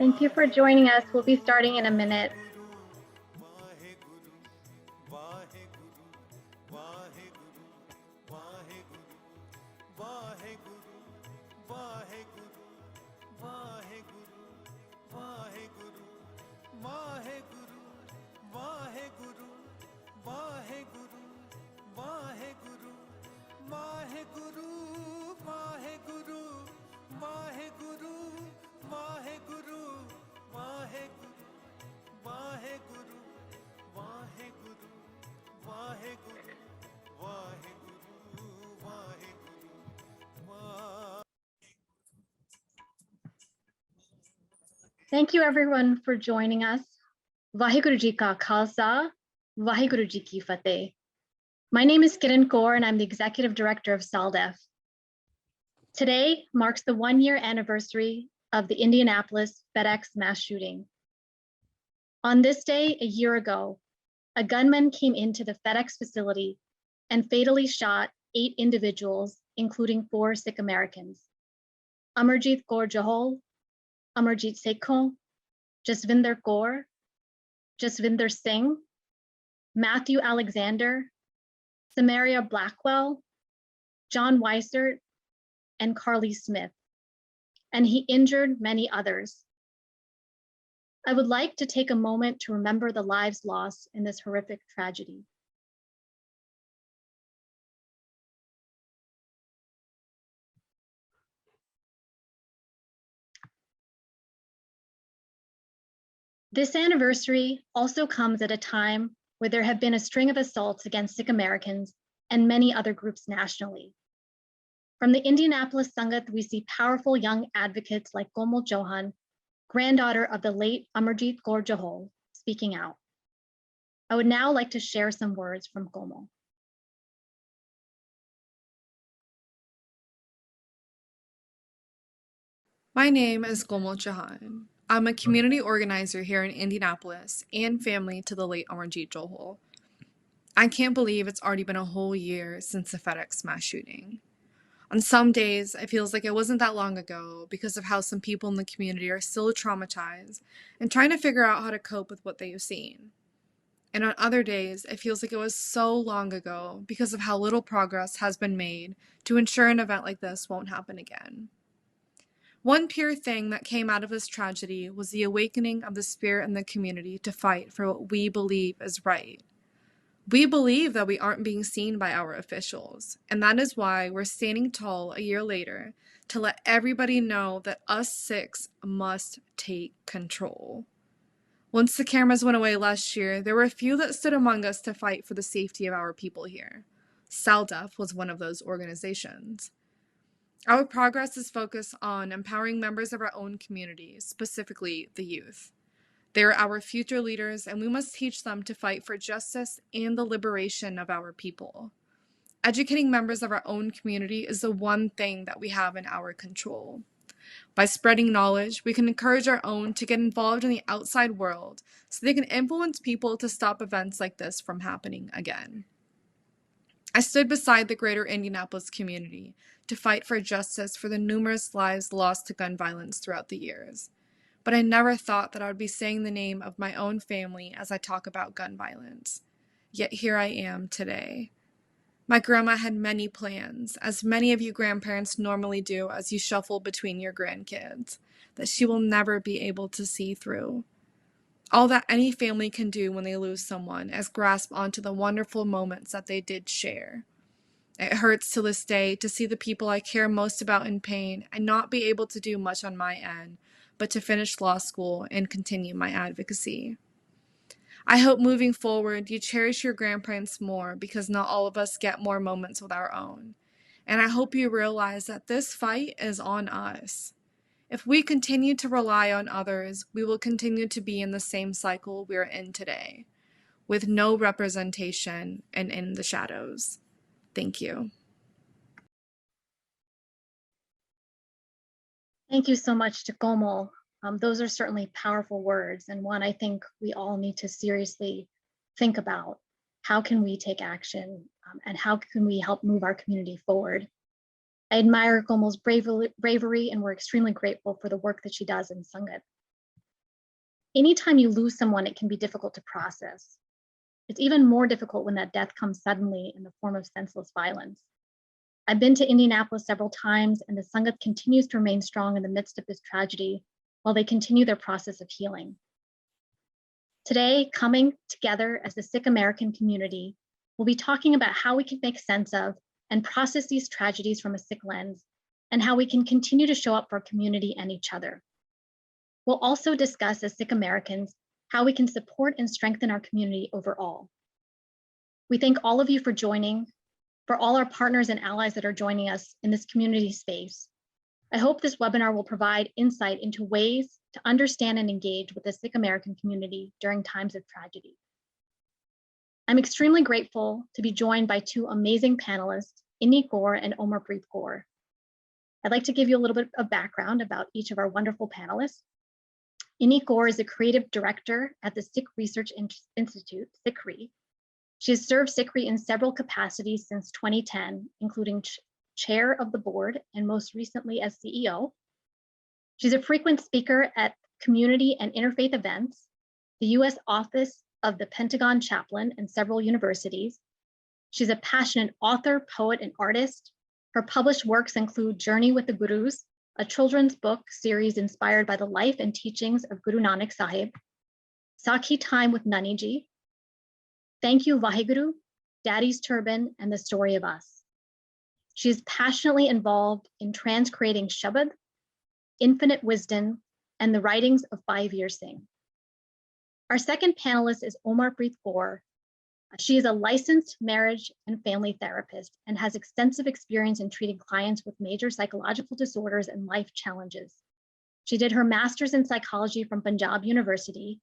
Thank you for joining us. We'll be starting in a minute. Thank you everyone for joining us. Vaheguru Ji Ka Khalsa, Vaheguru Ji Ki Fateh. My name is Inni Kaur and I'm the Executive Director of SALDEF. Today marks the 1-year anniversary of the Indianapolis FedEx mass shooting. On this day, a year ago, a gunman came into the FedEx facility and fatally shot 8 individuals, including 4 Sikh Americans. Omarpreet Kaur, Amarjit Sekhon, Jasvinder Kaur, Jasvinder Singh, Matthew Alexander, Samaria Blackwell, John Weissert, and Carly Smith, and he injured many others. I would like to take a moment to remember the lives lost in this horrific tragedy. This anniversary also comes at a time where there have been a string of assaults against Sikh Americans and many other groups nationally. From the Indianapolis Sangat, we see powerful young advocates like Gomo Jahan, granddaughter of the late Amarjeet Kaur Johol, speaking out. I would now like to share some words from Gomo. My name is Gomo Jahan. I'm a community organizer here in Indianapolis and family to the late Amarjeet Johol. I can't believe it's already been a whole year since the FedEx mass shooting. On some days, it feels like it wasn't that long ago because of how some people in the community are still traumatized and trying to figure out how to cope with what they've seen. And on other days, it feels like it was so long ago because of how little progress has been made to ensure an event like this won't happen again. One pure thing that came out of this tragedy was the awakening of the spirit in the community to fight for what we believe is right. We believe that we aren't being seen by our officials, and that is why we're standing tall a year later to let everybody know that us Sikhs must take control. Once the cameras went away last year, there were a few that stood among us to fight for the safety of our people here. SALDEF was one of those organizations. Our progress is focused on empowering members of our own community, specifically the youth. They are our future leaders, and we must teach them to fight for justice and the liberation of our people. Educating members of our own community is the one thing that we have in our control. By spreading knowledge, we can encourage our own to get involved in the outside world so they can influence people to stop events like this from happening again. I stood beside the greater Indianapolis community to fight for justice for the numerous lives lost to gun violence throughout the years. But I never thought that I would be saying the name of my own family as I talk about gun violence. Yet here I am today. My grandma had many plans, as many of you grandparents normally do as you shuffle between your grandkids, that she will never be able to see through. All that any family can do when they lose someone is grasp onto the wonderful moments that they did share. It hurts to this day to see the people I care most about in pain and not be able to do much on my end, but to finish law school and continue my advocacy. I hope moving forward you cherish your grandparents more because not all of us get more moments with our own. And I hope you realize that this fight is on us. If we continue to rely on others, we will continue to be in the same cycle we're in today, with no representation and in the shadows. Thank you. Thank you so much to Gomo. Those are certainly powerful words, and one I think we all need to seriously think about. How can we take action, and how can we help move our community forward? I admire Gomo's bravery, and we're extremely grateful for the work that she does in Sangat. Anytime you lose someone, it can be difficult to process. It's even more difficult when that death comes suddenly in the form of senseless violence. I've been to Indianapolis several times, and the Sangha continues to remain strong in the midst of this tragedy while they continue their process of healing. Today, coming together as the Sikh American community, we'll be talking about how we can make sense of and process these tragedies from a Sikh lens, and how we can continue to show up for our community and each other. We'll also discuss as Sikh Americans how we can support and strengthen our community overall. We thank all of you for joining, for all our partners and allies that are joining us in this community space. I hope this webinar will provide insight into ways to understand and engage with the Sikh American community during times of tragedy. I'm extremely grateful to be joined by two amazing panelists, Inni Kaur and Omarpreet Kaur. I'd like to give you a little bit of background about each of our wonderful panelists. Inni Kaur is a creative director at the Sikh Research Institute, SikhRi. She has served SikhRi in several capacities since 2010, including chair of the board and most recently as CEO. She's a frequent speaker at community and interfaith events, the US Office of the Pentagon Chaplain and several universities. She's a passionate author, poet, and artist. Her published works include Journey with the Gurus, a children's book series inspired by the life and teachings of Guru Nanak Sahib, Sakhi Time with Naniji, Thank You Vaheguru, Daddy's Turban, and The Story of Us. She is passionately involved in transcreating Shabad, infinite wisdom, and the writings of Bhai Singh. Our second panelist is Omarpreet Kaur. She is a licensed marriage and family therapist and has extensive experience in treating clients with major psychological disorders and life challenges. She did her master's in psychology from Punjab University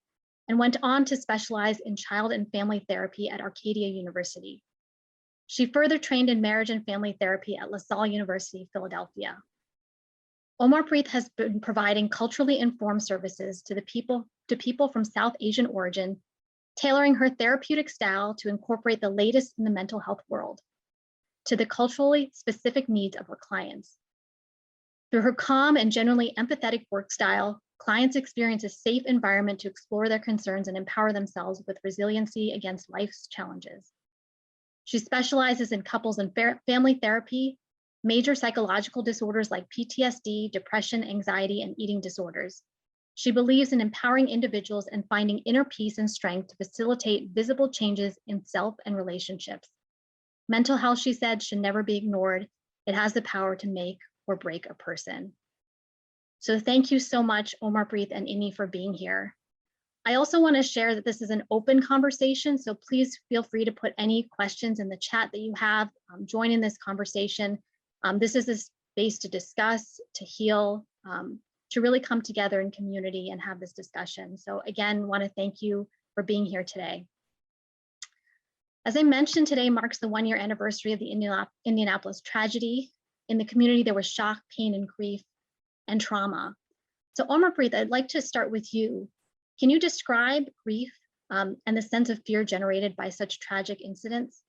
and went on to specialize in child and family therapy at Arcadia University. She further trained in marriage and family therapy at LaSalle University, Philadelphia. Omarpreet has been providing culturally informed services to people from South Asian origin, tailoring her therapeutic style to incorporate the latest in the mental health world to the culturally specific needs of her clients. Through her calm and generally empathetic work style, clients experience a safe environment to explore their concerns and empower themselves with resiliency against life's challenges. She specializes in couples and family therapy, major psychological disorders like PTSD, depression, anxiety, and eating disorders. She believes in empowering individuals and finding inner peace and strength to facilitate visible changes in self and relationships. Mental health, she said, should never be ignored. It has the power to make or break a person. So thank you so much, Omarpreet and Inni, for being here. I also want to share that this is an open conversation, so please feel free to put any questions in the chat that you have. Join in this conversation. This is a space to discuss, to heal, to really come together in community and have this discussion. So again, want to thank you for being here today. As I mentioned, today marks the 1-year anniversary of the Indianapolis tragedy. In the community, there was shock, pain, and grief, and trauma. So Omarpreet, I'd like to start with you. Can you describe grief and the sense of fear generated by such tragic incidents?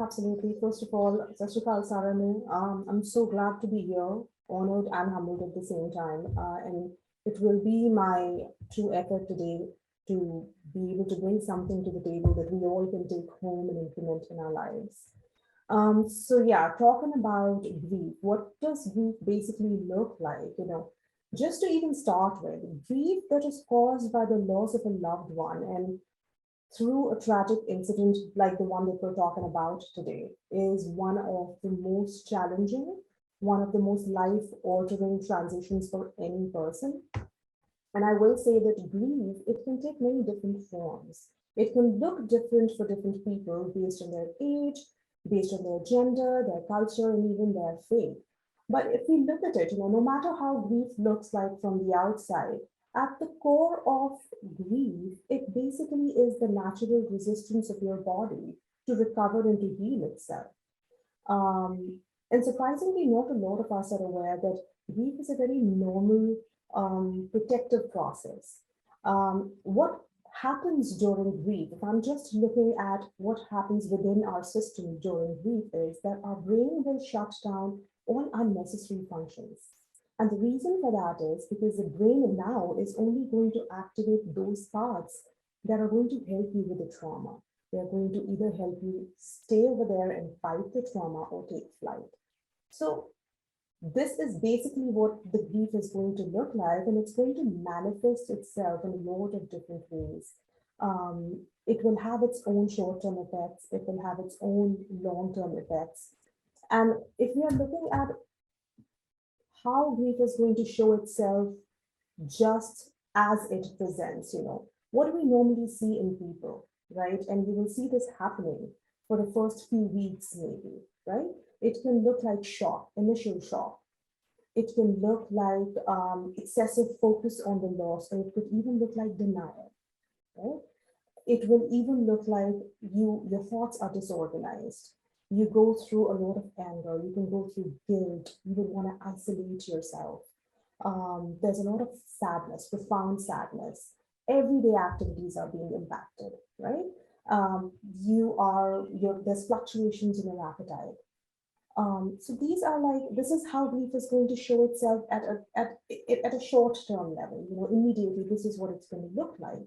Absolutely. First of all, Sat Shri Akal Saranu, I'm so glad to be here, honored and humbled at the same time. And it will be my true effort today to be able to bring something to the table that we all can take home and implement in our lives. So yeah, talking about grief, what does grief basically look like? Just to even start with, grief that is caused by the loss of a loved one and through a tragic incident like the one that we're talking about today is one of the most challenging, one of the most life-altering transitions for any person. And I will say that grief, it can take many different forms. It can look different for different people based on their age, based on their gender, their culture, and even their faith. But if we look at it, no matter how grief looks like from the outside, at the core of grief, it basically is the natural resistance of your body to recover and to heal itself. And surprisingly, not a lot of us are aware that grief is a very normal protective process. What happens during grief, if I'm just looking at what happens within our system during grief, is that our brain will shut down all unnecessary functions. And the reason for that is because the brain now is only going to activate those parts that are going to help you with the trauma. They're going to either help you stay over there and fight the trauma or take flight. So this is basically what the grief is going to look like, and it's going to manifest itself in a lot of different ways. It will have its own short-term effects. It will have its own long-term effects. And if we are looking at how grief is going to show itself just as it presents, what do we normally see in people, right? And you will see this happening for the first few weeks, maybe, right? It can look like shock, initial shock. It can look like excessive focus on the loss, or it could even look like denial, right? It will even look like your thoughts are disorganized. You go through a lot of anger. You can go through guilt. You will want to isolate yourself. There's a lot of sadness, profound sadness. Everyday activities are being impacted, right? There's fluctuations in your appetite. So these are this is how grief is going to show itself at a short-term level. Immediately, this is what it's going to look like.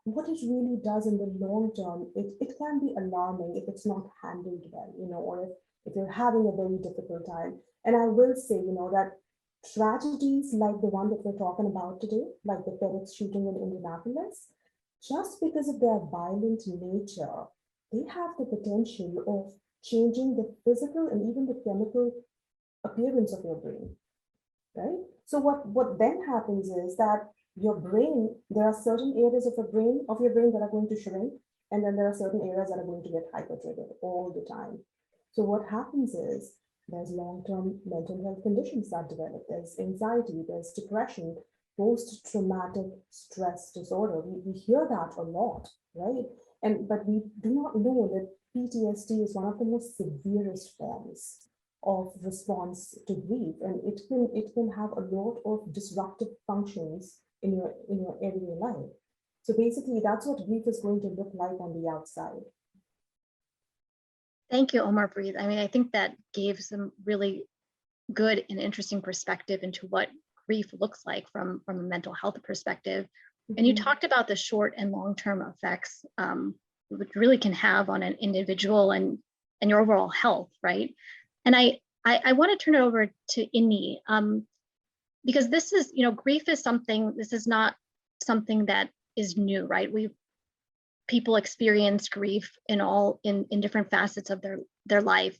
What it really does in the long term, it can be alarming if it's not handled well, or if you're having a very difficult time. And I will say, that tragedies like the one that we're talking about today, like the FedEx shooting in Indianapolis, just because of their violent nature, they have the potential of changing the physical and even the chemical appearance of your brain, right? So what then happens is that your brain, there are certain areas of your brain that are going to shrink, and then there are certain areas that are going to get hyper-triggered all the time. So what happens is there's long-term mental health conditions that develop. There's anxiety, there's depression, post-traumatic stress disorder. We hear that a lot, right? But we do not know that PTSD is one of the most severest forms of response to grief, and it can have a lot of disruptive functions in your everyday life. So basically, that's what grief is going to look like on the outside. Thank you, Omarpreet. I mean, I think that gave some really good and interesting perspective into what grief looks like from a mental health perspective. Mm-hmm. And you talked about the short and long-term effects which really can have on an individual and your overall health, right? And I want to turn it over to Inni, because this is, grief is something, this is not something that is new, right? People experience grief in different facets of their life.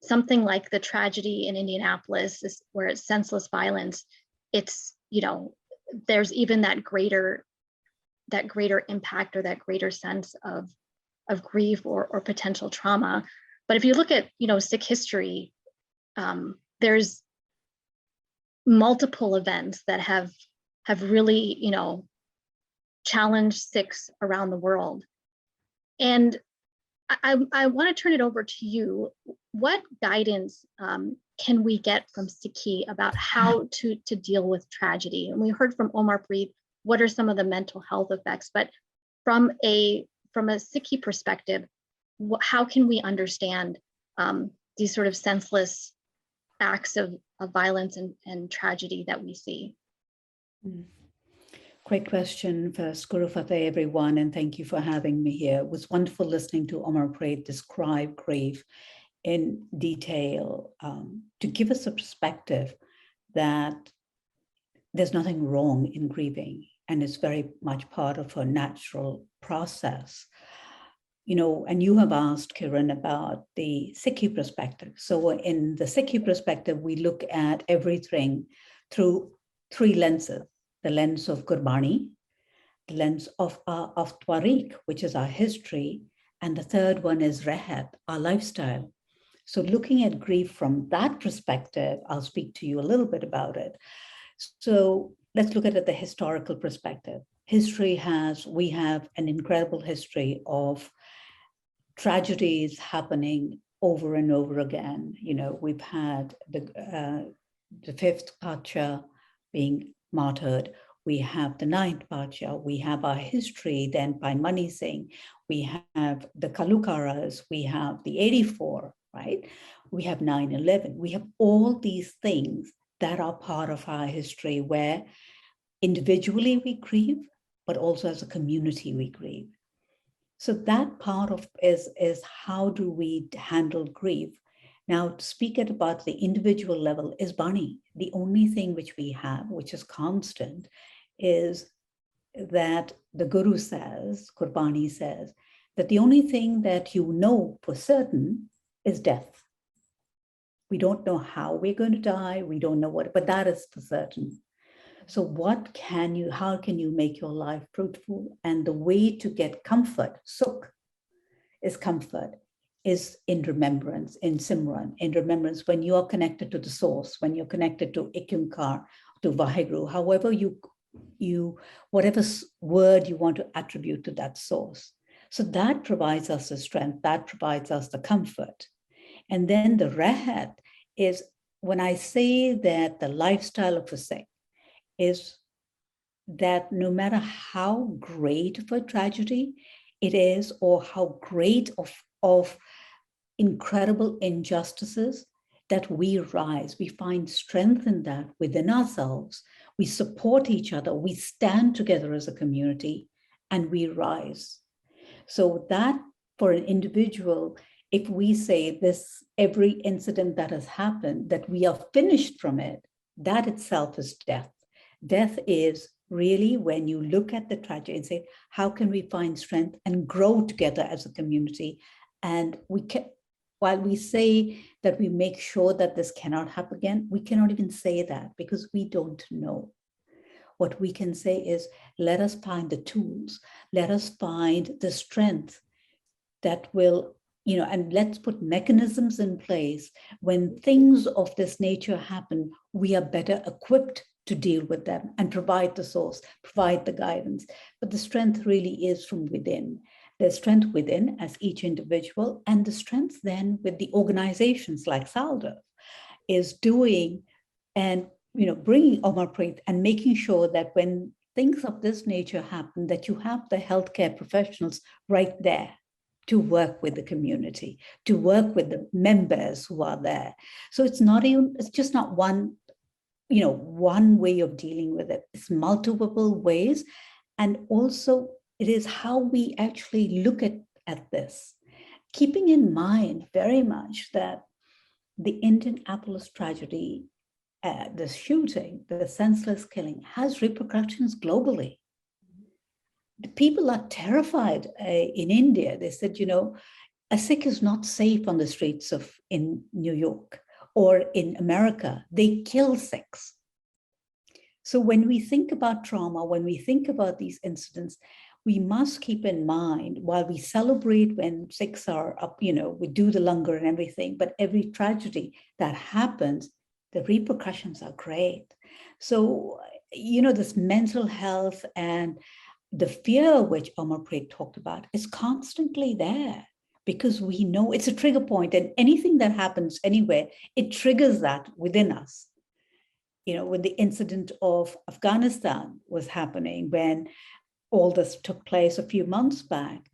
Something like the tragedy in Indianapolis, where it's senseless violence, it's, there's even that greater impact or that greater sense of grief or potential trauma. But if you look at, Sikh history, there's multiple events that have really, challenged Sikhs around the world. And I want to turn it over to you. What guidance can we get from Sikhi about how to deal with tragedy? And we heard from Omarpreet, what are some of the mental health effects? But from a Sikhi perspective, how can we understand these sort of senseless acts of violence and tragedy that we see? Great question. First, Guru Fateh, everyone, and thank you for having me here. It was wonderful listening to Omarpreet describe grief in detail to give us a perspective that there's nothing wrong in grieving, and it's very much part of a natural process. And you have asked, Kiran, about the Sikhi perspective. So in the Sikhi perspective, we look at everything through three lenses: the lens of Gurbani, the lens of Tariq, which is our history, and the third one is Rehat, our lifestyle. So looking at grief from that perspective, I'll speak to you a little bit about it. So let's look at it the historical perspective. We have an incredible history of tragedies happening over and over again. We've had the fifth Pacha being martyred. We have the ninth Pacha. We have our history then by Mani Singh. We have the Kalukaras. We have the 84, right? We have 9/11. We have all these things that are part of our history, where individually we grieve, but also as a community we grieve. So that part of is how do we handle grief? Now, to speak it about the individual level is Bani. The only thing which we have, which is constant, is that the Guru says, Gurbani says, that the only thing that you know for certain is death. We don't know how we're going to die. We don't know what, but that is for certain. So how can you make your life fruitful? And the way to get comfort, sukh is comfort, is in remembrance, in Simran, in remembrance when you are connected to the source, when you're connected to Ikumkar, to Vaheguru, however whatever word you want to attribute to that source. So that provides us the strength, that provides us the comfort. And then the Rahat is, when I say that the lifestyle of a Sikh is that no matter how great of a tragedy it is, or how great of incredible injustices, that we rise, we find strength in that within ourselves, we support each other, we stand together as a community, and we rise. So that for an individual, if we say this, every incident that has happened, that we are finished from it, that itself is death. Death is really when you look at the tragedy and say, how can we find strength and grow together as a community? And while we say that we make sure that this cannot happen again, we cannot even say that because we don't know. What we can say is, let us find the tools, let us find the strength that will, and let's put mechanisms in place. When things of this nature happen, we are better equipped to deal with them and provide the source, provide the guidance. But the strength really is from within. There's strength within as each individual, and the strength then with the organizations like SALDEF is doing and bringing Omarpreet and making sure that when things of this nature happen, that you have the healthcare professionals right there to work with the community, to work with the members who are there. So it's just not one way of dealing with it. It's multiple ways. And also it is how we actually look at this, keeping in mind very much that the Indianapolis tragedy, the shooting, the senseless killing, has repercussions globally. The people are terrified in India. They said, a Sikh is not safe on the streets in New York or in America. They kill Sikhs. So when we think about trauma, when we think about these incidents, we must keep in mind, while we celebrate when Sikhs are up, we do the langar and everything, but every tragedy that happens, the repercussions are great. So, this mental health and the fear which Omarpreet talked about is constantly there because we know it's a trigger point, and anything that happens anywhere, it triggers that within us. When the incident of Afghanistan was happening, when all this took place a few months back,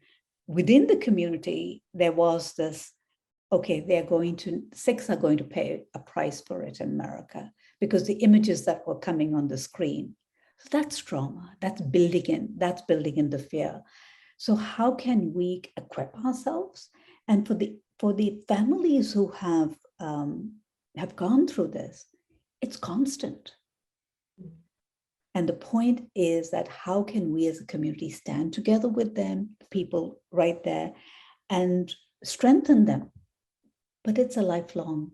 within the community, there was this, okay, Sikhs are going to pay a price for it in America because the images that were coming on the screen. So that's trauma, that's building in the fear. So how can we equip ourselves? And for the families who have gone through this, it's constant. And the point is that how can we as a community stand together with them, people right there, and strengthen them? But it's a lifelong,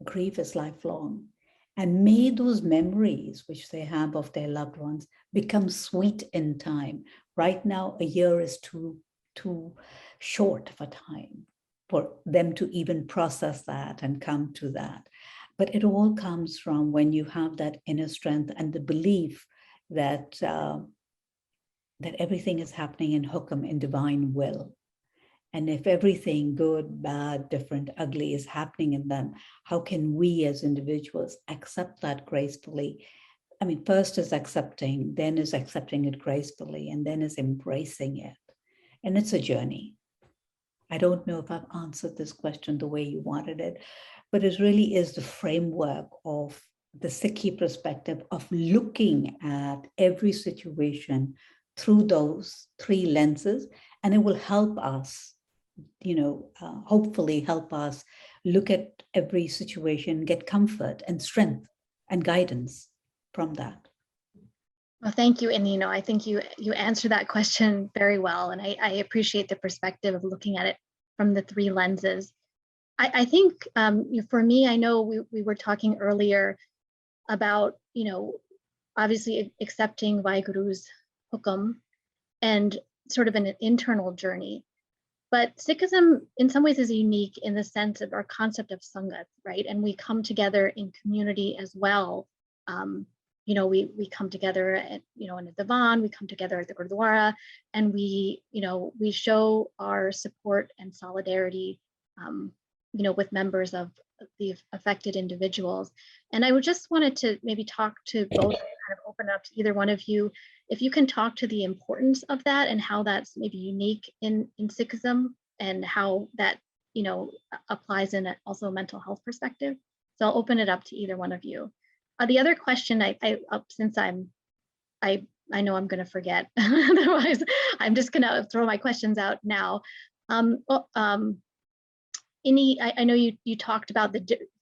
grief is lifelong. And may those memories which they have of their loved ones become sweet in time. Right now, a year is too short of a time for them to even process that and come to that. But it all comes from when you have that inner strength and the belief that that everything is happening in hukam, in divine will. And if everything good, bad, different, ugly is happening in them, how can we as individuals accept that gracefully? I mean, first is accepting, then is accepting it gracefully, and then is embracing it. And it's a journey. I don't know if I've answered this question the way you wanted it, but it really is the framework of the Sikhi perspective of looking at every situation through those three lenses, and it will help us, hopefully help us look at every situation, get comfort and strength and guidance from that. Well, thank you. And, I think you answered that question very well. And I appreciate the perspective of looking at it from the three lenses. I think for me, I know we were talking earlier about, obviously accepting Vaheguru's hukum and sort of an internal journey. But Sikhism in some ways is unique in the sense of our concept of Sangat, right? And we come together in community as well. We come together at, in a divan, we come together at the Gurdwara, and we show our support and solidarity, with members of the affected individuals. And I would just wanted to maybe talk to both, kind of open up to either one of you, if you can talk to the importance of that and how that's maybe unique in Sikhism and how that, applies in also a mental health perspective. So I'll open it up to either one of you. The other question, since I know I'm going to forget, otherwise I'm just going to throw my questions out now. Inni, I know you talked about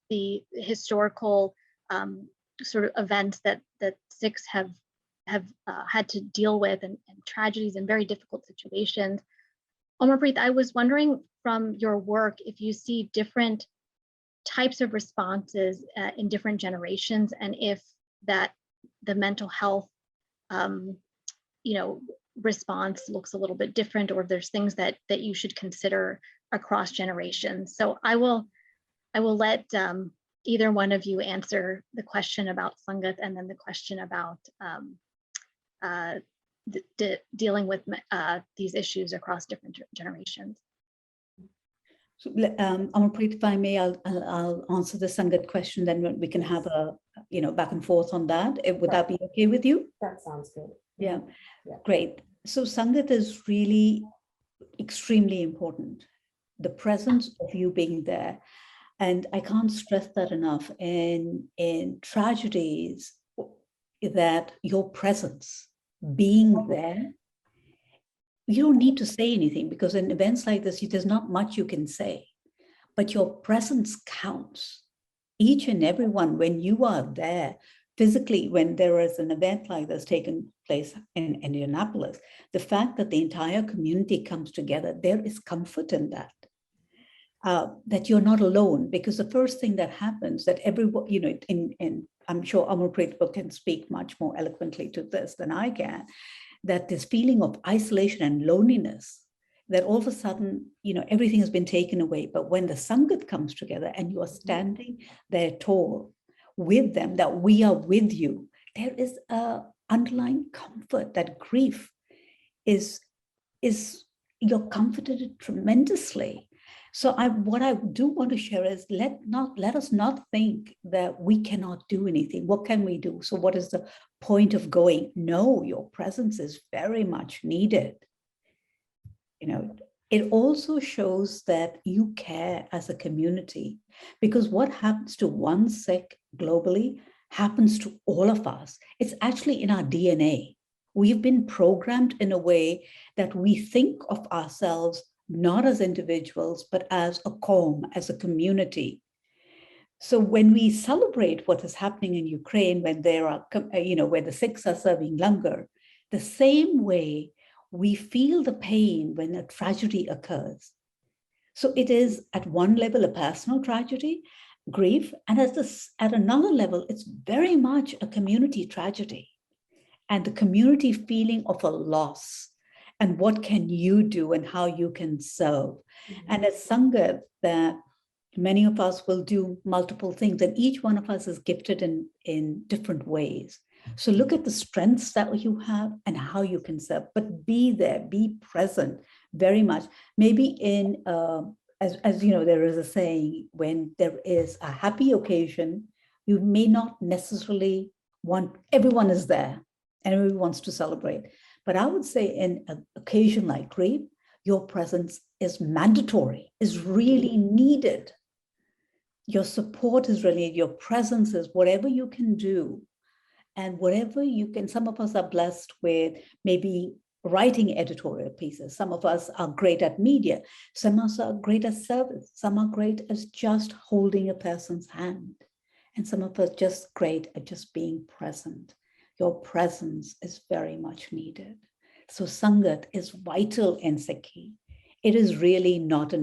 the historical sort of events that Sikhs have had to deal with and tragedies and very difficult situations. Omarpreet, I was wondering from your work if you see different types of responses in different generations, and if that the mental health response looks a little bit different, or if there's things that you should consider across generations. So I will let either one of you answer the question about Sangat and then the question about dealing with these issues across different generations. So, Omarpreet, if I may, I'll answer the Sangat question, then we can have a back and forth on that. Would that be okay with you? That sounds good. Yeah, great. So Sangat is really extremely important. The presence of you being there. And I can't stress that enough in tragedies, that your presence, being there, you don't need to say anything, because in events like this, there's not much you can say, but your presence counts. Each and every one, when you are there physically, when there is an event like this taking place in Indianapolis, the fact that the entire community comes together, there is comfort in that. That you're not alone, because the first thing that happens that everyone, in I'm sure Omarpreet can speak much more eloquently to this than I can, that this feeling of isolation and loneliness, that all of a sudden, everything has been taken away. But when the Sangat comes together and you are standing there tall with them, that we are with you, there is a underlying comfort. That grief is you're comforted tremendously. So what I do want to share is let us not think that we cannot do anything. What can we do? So what is the point of going? No, your presence is very much needed. It also shows that you care as a community, because what happens to one Sikh globally happens to all of us. It's actually in our DNA. We've been programmed in a way that we think of ourselves not as individuals, but as a qawm, as a community. So when we celebrate what is happening in Ukraine, when there are, where the Sikhs are serving langar, the same way we feel the pain when a tragedy occurs. So it is at one level a personal tragedy, grief, and at another level, it's very much a community tragedy, and the community feeling of a loss. And what can you do and how you can serve? And as Sangat, that many of us will do multiple things, and each one of us is gifted in different ways. So look at the strengths that you have and how you can serve, but be there, be present very much. Maybe as you know, there is a saying, when there is a happy occasion, you may not necessarily want, everyone is there and everyone wants to celebrate. But I would say in an occasion like grief, your presence is mandatory, is really needed. your support is really, your presence is whatever you can do. And whatever you can, some of us are blessed with maybe writing editorial pieces. Some of us are great at media. Some of us are great at service. Some are great as just holding a person's hand. And some of us just great at just being present. Your presence is very much needed. So Sangat is vital in Sikhi. It is really not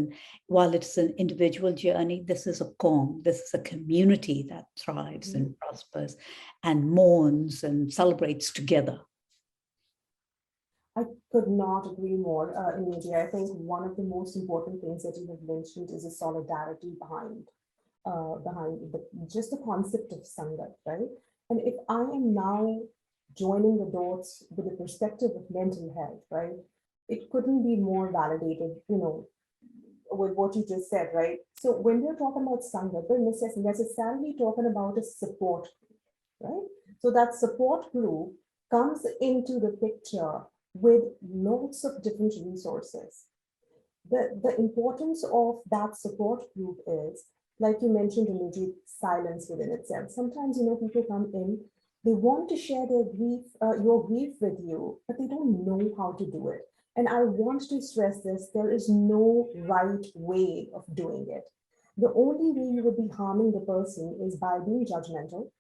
while it's an individual journey, this is a qawm, this is a community that thrives and prospers and mourns and celebrates together. I could not agree more, India. I think one of the most important things that you have mentioned is the solidarity behind just the concept of Sangat, right? And if I am now joining the dots with the perspective of mental health, right? It couldn't be more validated, with what you just said, right? So when we're talking about Sangat, we're necessarily talking about a support group, right? So that support group comes into the picture with lots of different resources. The importance of that support group is, like you mentioned, immediate silence within itself. Sometimes, people come in, they want to share their grief, your grief with you, but they don't know how to do it. And I want to stress this, there is no right way of doing it. The only way you would be harming the person is by being judgmental,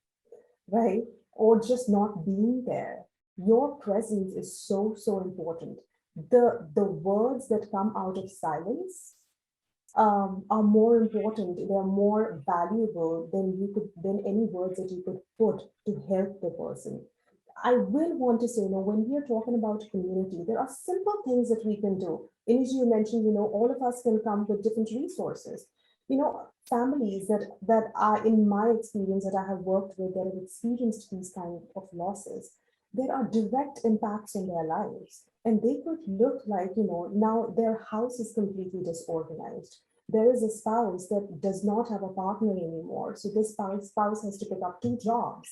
right? Or just not being there. Your presence is so, so important. The words that come out of silence are more important. They're more valuable than any words that you could put to help the person. I will want to say, when we are talking about community, there are simple things that we can do. Inij, you mentioned, all of us can come with different resources. Families that are, in my experience, that I have worked with, that have experienced these kind of losses, there are direct impacts in their lives. And they could look like, now their house is completely disorganized. There is a spouse that does not have a partner anymore. So this spouse has to pick up 2 jobs.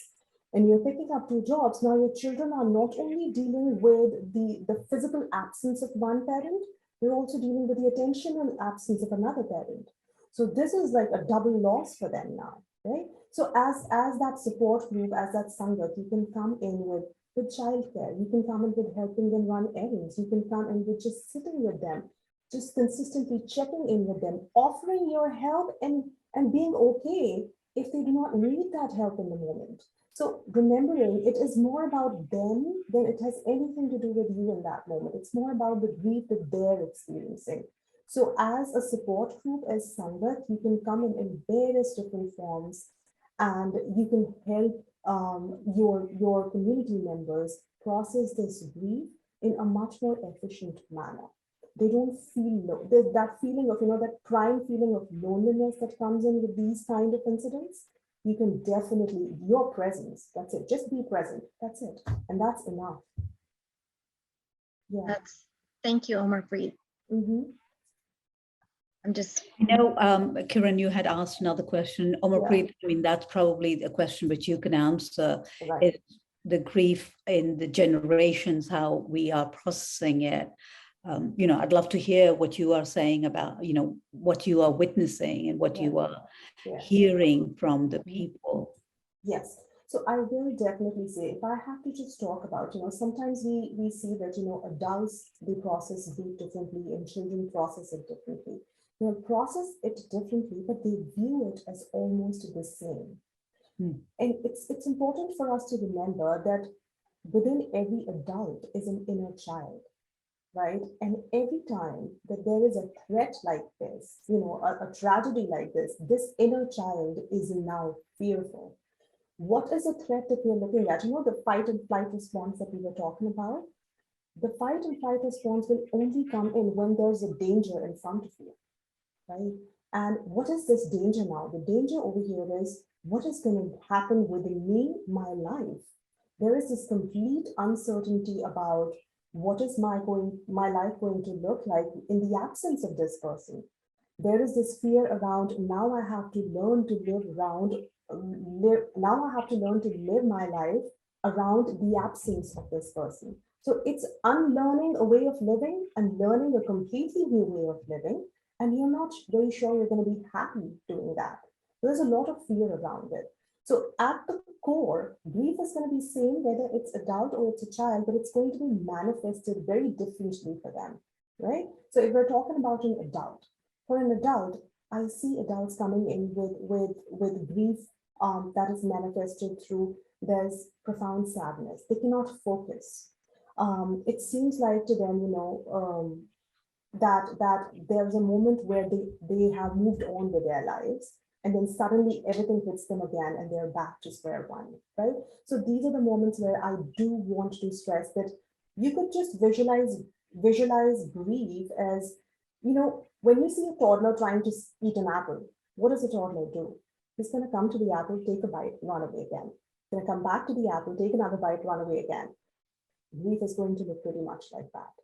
And you're picking up 2 jobs. Now your children are not only dealing with the physical absence of one parent, they're also dealing with the attentional absence of another parent. So this is like a double loss for them now, right? So as that support group, as that Sangat, you can come in with childcare, you can come in with helping them run errands, you can come in with just sitting with them, just consistently checking in with them, offering your help and being okay if they do not need that help in the moment. So remembering it is more about them than it has anything to do with you in that moment. It's more about the grief that they're experiencing. So as a support group, as Sangat, you can come in various different forms and you can help your community members process this grief in a much more efficient manner. They don't feel low. There's that feeling of, that prime feeling of loneliness that comes in with these kind of incidents. You can definitely, your presence, that's it. Just be present. That's it. And that's enough. Yeah. Thank you, Omarpreet. Mm-hmm. Kiran, you had asked another question. Omarpreet, that's probably a question which you can answer. Right. Is the grief in the generations, how we are processing it. I'd love to hear what you are saying about, what you are witnessing and what you are hearing from the people. Yes. So I will definitely say, if I have to just talk about, sometimes we see that, adults, they process grief differently and children process it differently. They process it differently, but they view it as almost the same. And it's important for us to remember that within every adult is an inner child, right? And every time that there is a threat like this, a tragedy like this inner child is now fearful. What is the threat that we're looking at? The fight and flight response that we were talking about? The fight and flight response will only come in when there's a danger in front of you, right? And what is this danger now? The danger over here is what is going to happen within me, my life. There is this complete uncertainty about what is my life going to look like in the absence of this person. There is this fear around, now I have to learn to live my life around the absence of this person. So it's unlearning a way of living and learning a completely new way of living. And you're not very sure you're going to be happy doing that. There's a lot of fear around it. So at the core, grief is going to be same whether it's adult or it's a child, but it's going to be manifested very differently for them, right? So if we're talking about an adult, for an adult, I see adults coming in with grief that is manifested through there's profound sadness. They cannot focus. It seems like to them, that there's a moment where they have moved on with their lives, and then suddenly everything hits them again and they're back to square one, right? So these are the moments where I do want to stress that you could just visualize grief as, when you see a toddler trying to eat an apple, what does a toddler do? He's going to come to the apple, take a bite, run away again. He's going to come back to the apple, take another bite, run away again. Grief is going to look pretty much like that.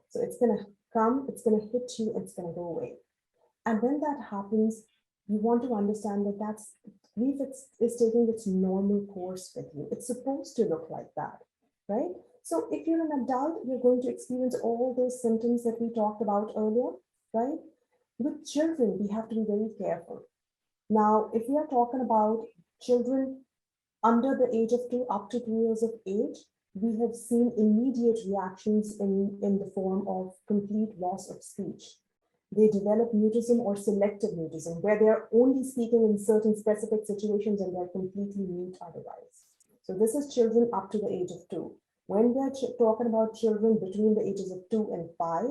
So it's going to come, it's going to hit you, it's going to go away. And when that happens, you want to understand that grief is taking its normal course with you. It's supposed to look like that, right? So if you're an adult, you're going to experience all those symptoms that we talked about earlier, right? With children, we have to be very careful. Now, if we are talking about children under the age of 2 up to 2 years of age, we have seen immediate reactions in the form of complete loss of speech. They develop mutism or selective mutism, where they're only speaking in certain specific situations and they're completely mute otherwise. So this is children up to the age of 2. When we're talking about children between the ages of 2 and 5,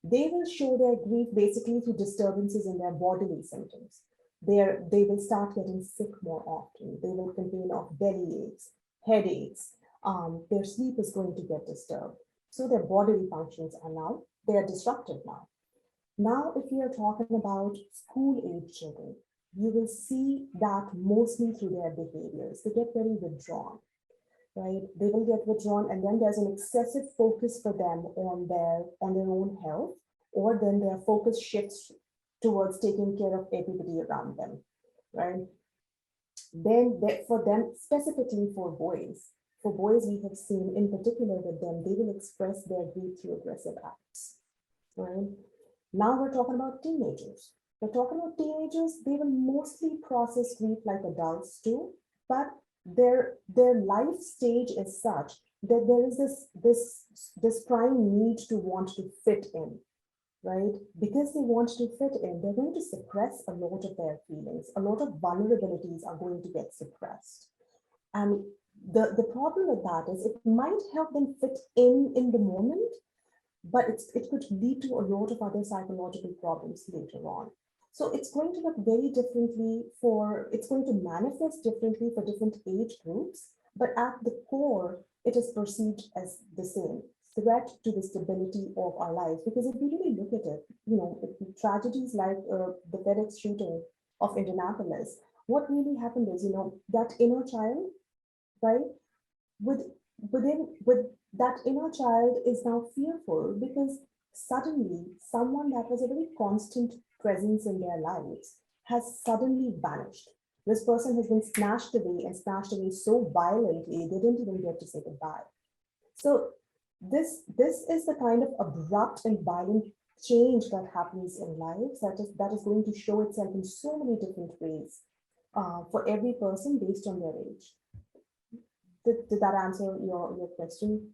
they will show their grief basically through disturbances in their bodily symptoms. They will start getting sick more often. They will complain of belly aches, headaches. Their sleep is going to get disturbed. So their bodily functions they are disrupted now. Now, if we are talking about school-age children, you will see that mostly through their behaviors. They get very withdrawn, right? They will get withdrawn, and then there's an excessive focus for them on their own health, or then their focus shifts towards taking care of everybody around them, right? Then for them, specifically for boys, we have seen in particular with them, they will express their grief through aggressive acts, right? Now we're talking about teenagers. They will mostly process grief like adults do, but their life stage is such that there is this prime need to want to fit in, right? Because they want to fit in, they're going to suppress a lot of their feelings. A lot of vulnerabilities are going to get suppressed. And the problem with that is it might help them fit in the moment, but it could lead to a lot of other psychological problems later on. So it's going to look very differently it's going to manifest differently for different age groups, but at the core, it is perceived as the same threat to the stability of our lives. Because if we really look at it, tragedies like the FedEx shooting of Indianapolis, what really happened is, that inner child, right, with that inner child is now fearful because suddenly someone that was a very constant presence in their lives has suddenly vanished. This person has been snatched away so violently, they didn't even get to say goodbye. So this is the kind of abrupt and violent change that happens in lives that is going to show itself in so many different ways for every person based on their age. Did that answer your question,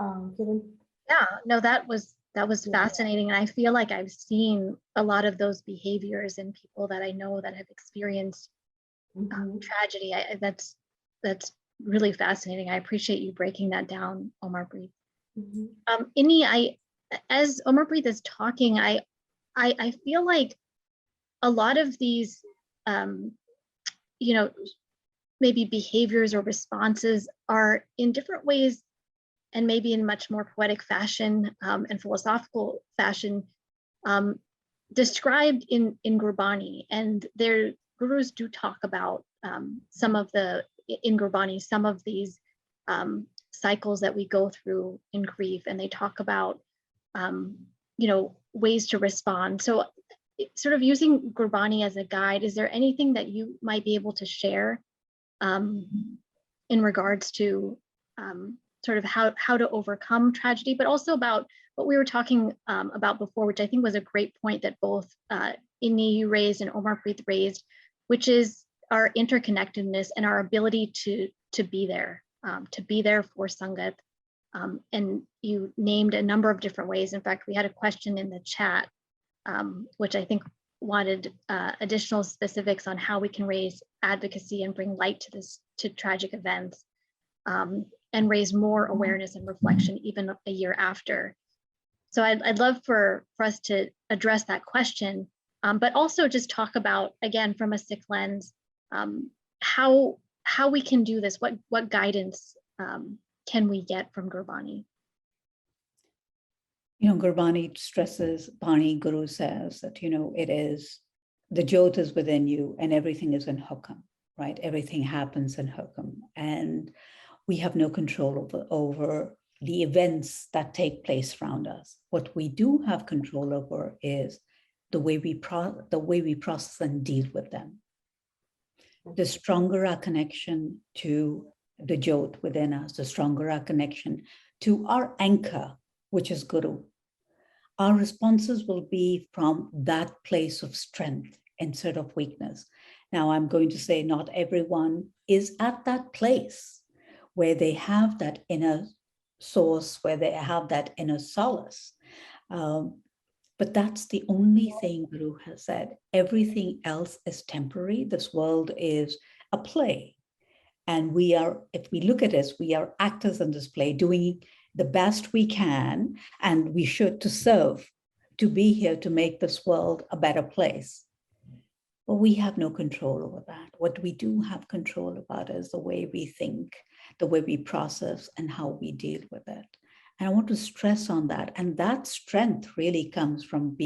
Kiran? Yeah, no, that was fascinating. And I feel like I've seen a lot of those behaviors in people that I know that have experienced tragedy. That's really fascinating. I appreciate you breaking that down, Omarpreet. Inni, as Omarpreet is talking, I feel like a lot of these, maybe behaviors or responses are in different ways and maybe in much more poetic fashion and philosophical fashion described in Gurbani. And their gurus do talk about in Gurbani, some of these cycles that we go through in grief, and they talk about, ways to respond. So sort of using Gurbani as a guide, is there anything that you might be able to share in regards to sort of how to overcome tragedy, but also about what we were talking about before, which I think was a great point that both Inni raised and Omarpreet raised, which is our interconnectedness and our ability to be there for Sangat. And you named a number of different ways. In fact, we had a question in the chat, which I think wanted additional specifics on how we can raise advocacy and bring light to tragic events, and raise more awareness and reflection even a year after. So I'd love for us to address that question, but also just talk about, again, from a Sikh lens, how we can do this, what guidance can we get from Gurbani? Gurbani stresses, Bani Guru says that, it is, the Jyot is within you and everything is in Hukam, right? Everything happens in Hukam. And we have no control over the events that take place around us. What we do have control over is the way we process and deal with them. The stronger our connection to the Jyot within us, the stronger our connection to our anchor, which is Guru. Our responses will be from that place of strength instead of weakness. Now, I'm going to say not everyone is at that place where they have that inner source, where they have that inner solace. But that's the only thing Guru has said. Everything else is temporary. This world is a play. And we are, if we look at it, we are actors in this play, doing the best we can, and we should to serve, to be here to make this world a better place. But we have no control over that. What we do have control about is the way we think, the way we process, and how we deal with it. And I want to stress on that. And that strength really comes from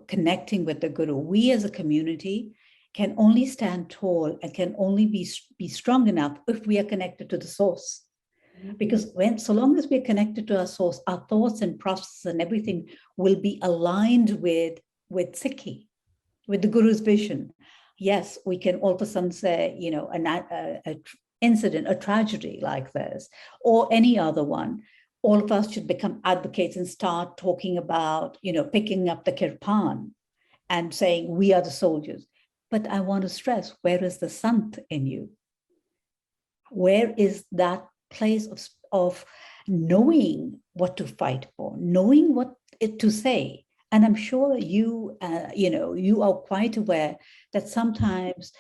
connecting with the Guru. We as a community can only stand tall and can only be strong enough if we are connected to the source. Because so long as we're connected to our source, our thoughts and processes and everything will be aligned with Sikhi, with the Guru's vision. Yes, we can all of a sudden say, an incident, a tragedy like this, or any other one, all of us should become advocates and start talking about, picking up the kirpan and saying, we are the soldiers. But I want to stress, where is the Sant in you? Where is that place of knowing what to fight for, knowing what to say? And I'm sure you are quite aware that sometimes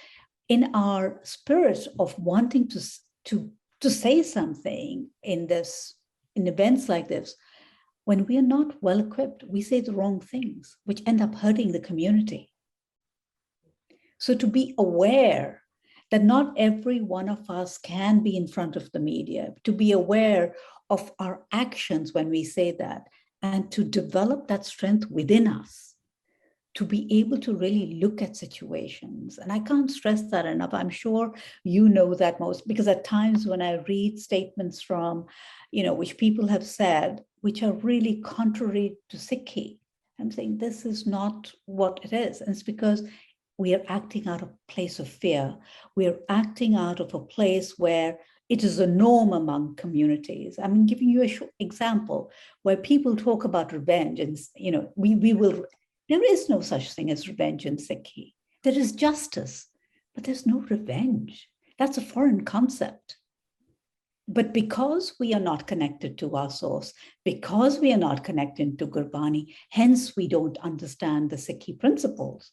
in our spirit of wanting to say something in events like this, when we are not well equipped, we say the wrong things, which end up hurting the community. So to be aware that not every one of us can be in front of the media, to be aware of our actions when we say that, and to develop that strength within us, to be able to really look at situations. And I can't stress that enough. I'm sure you know that most, because at times when I read statements from, which people have said, which are really contrary to Sikhi, I'm saying this is not what it is. And it's because we are acting out of a place of fear. We are acting out of a place where it is a norm among communities. I'm giving you a short example where people talk about revenge, and there is no such thing as revenge in Sikhi. There is justice, but there's no revenge. That's a foreign concept. But because we are not connected to our source, because we are not connected to Gurbani, hence we don't understand the Sikhi principles.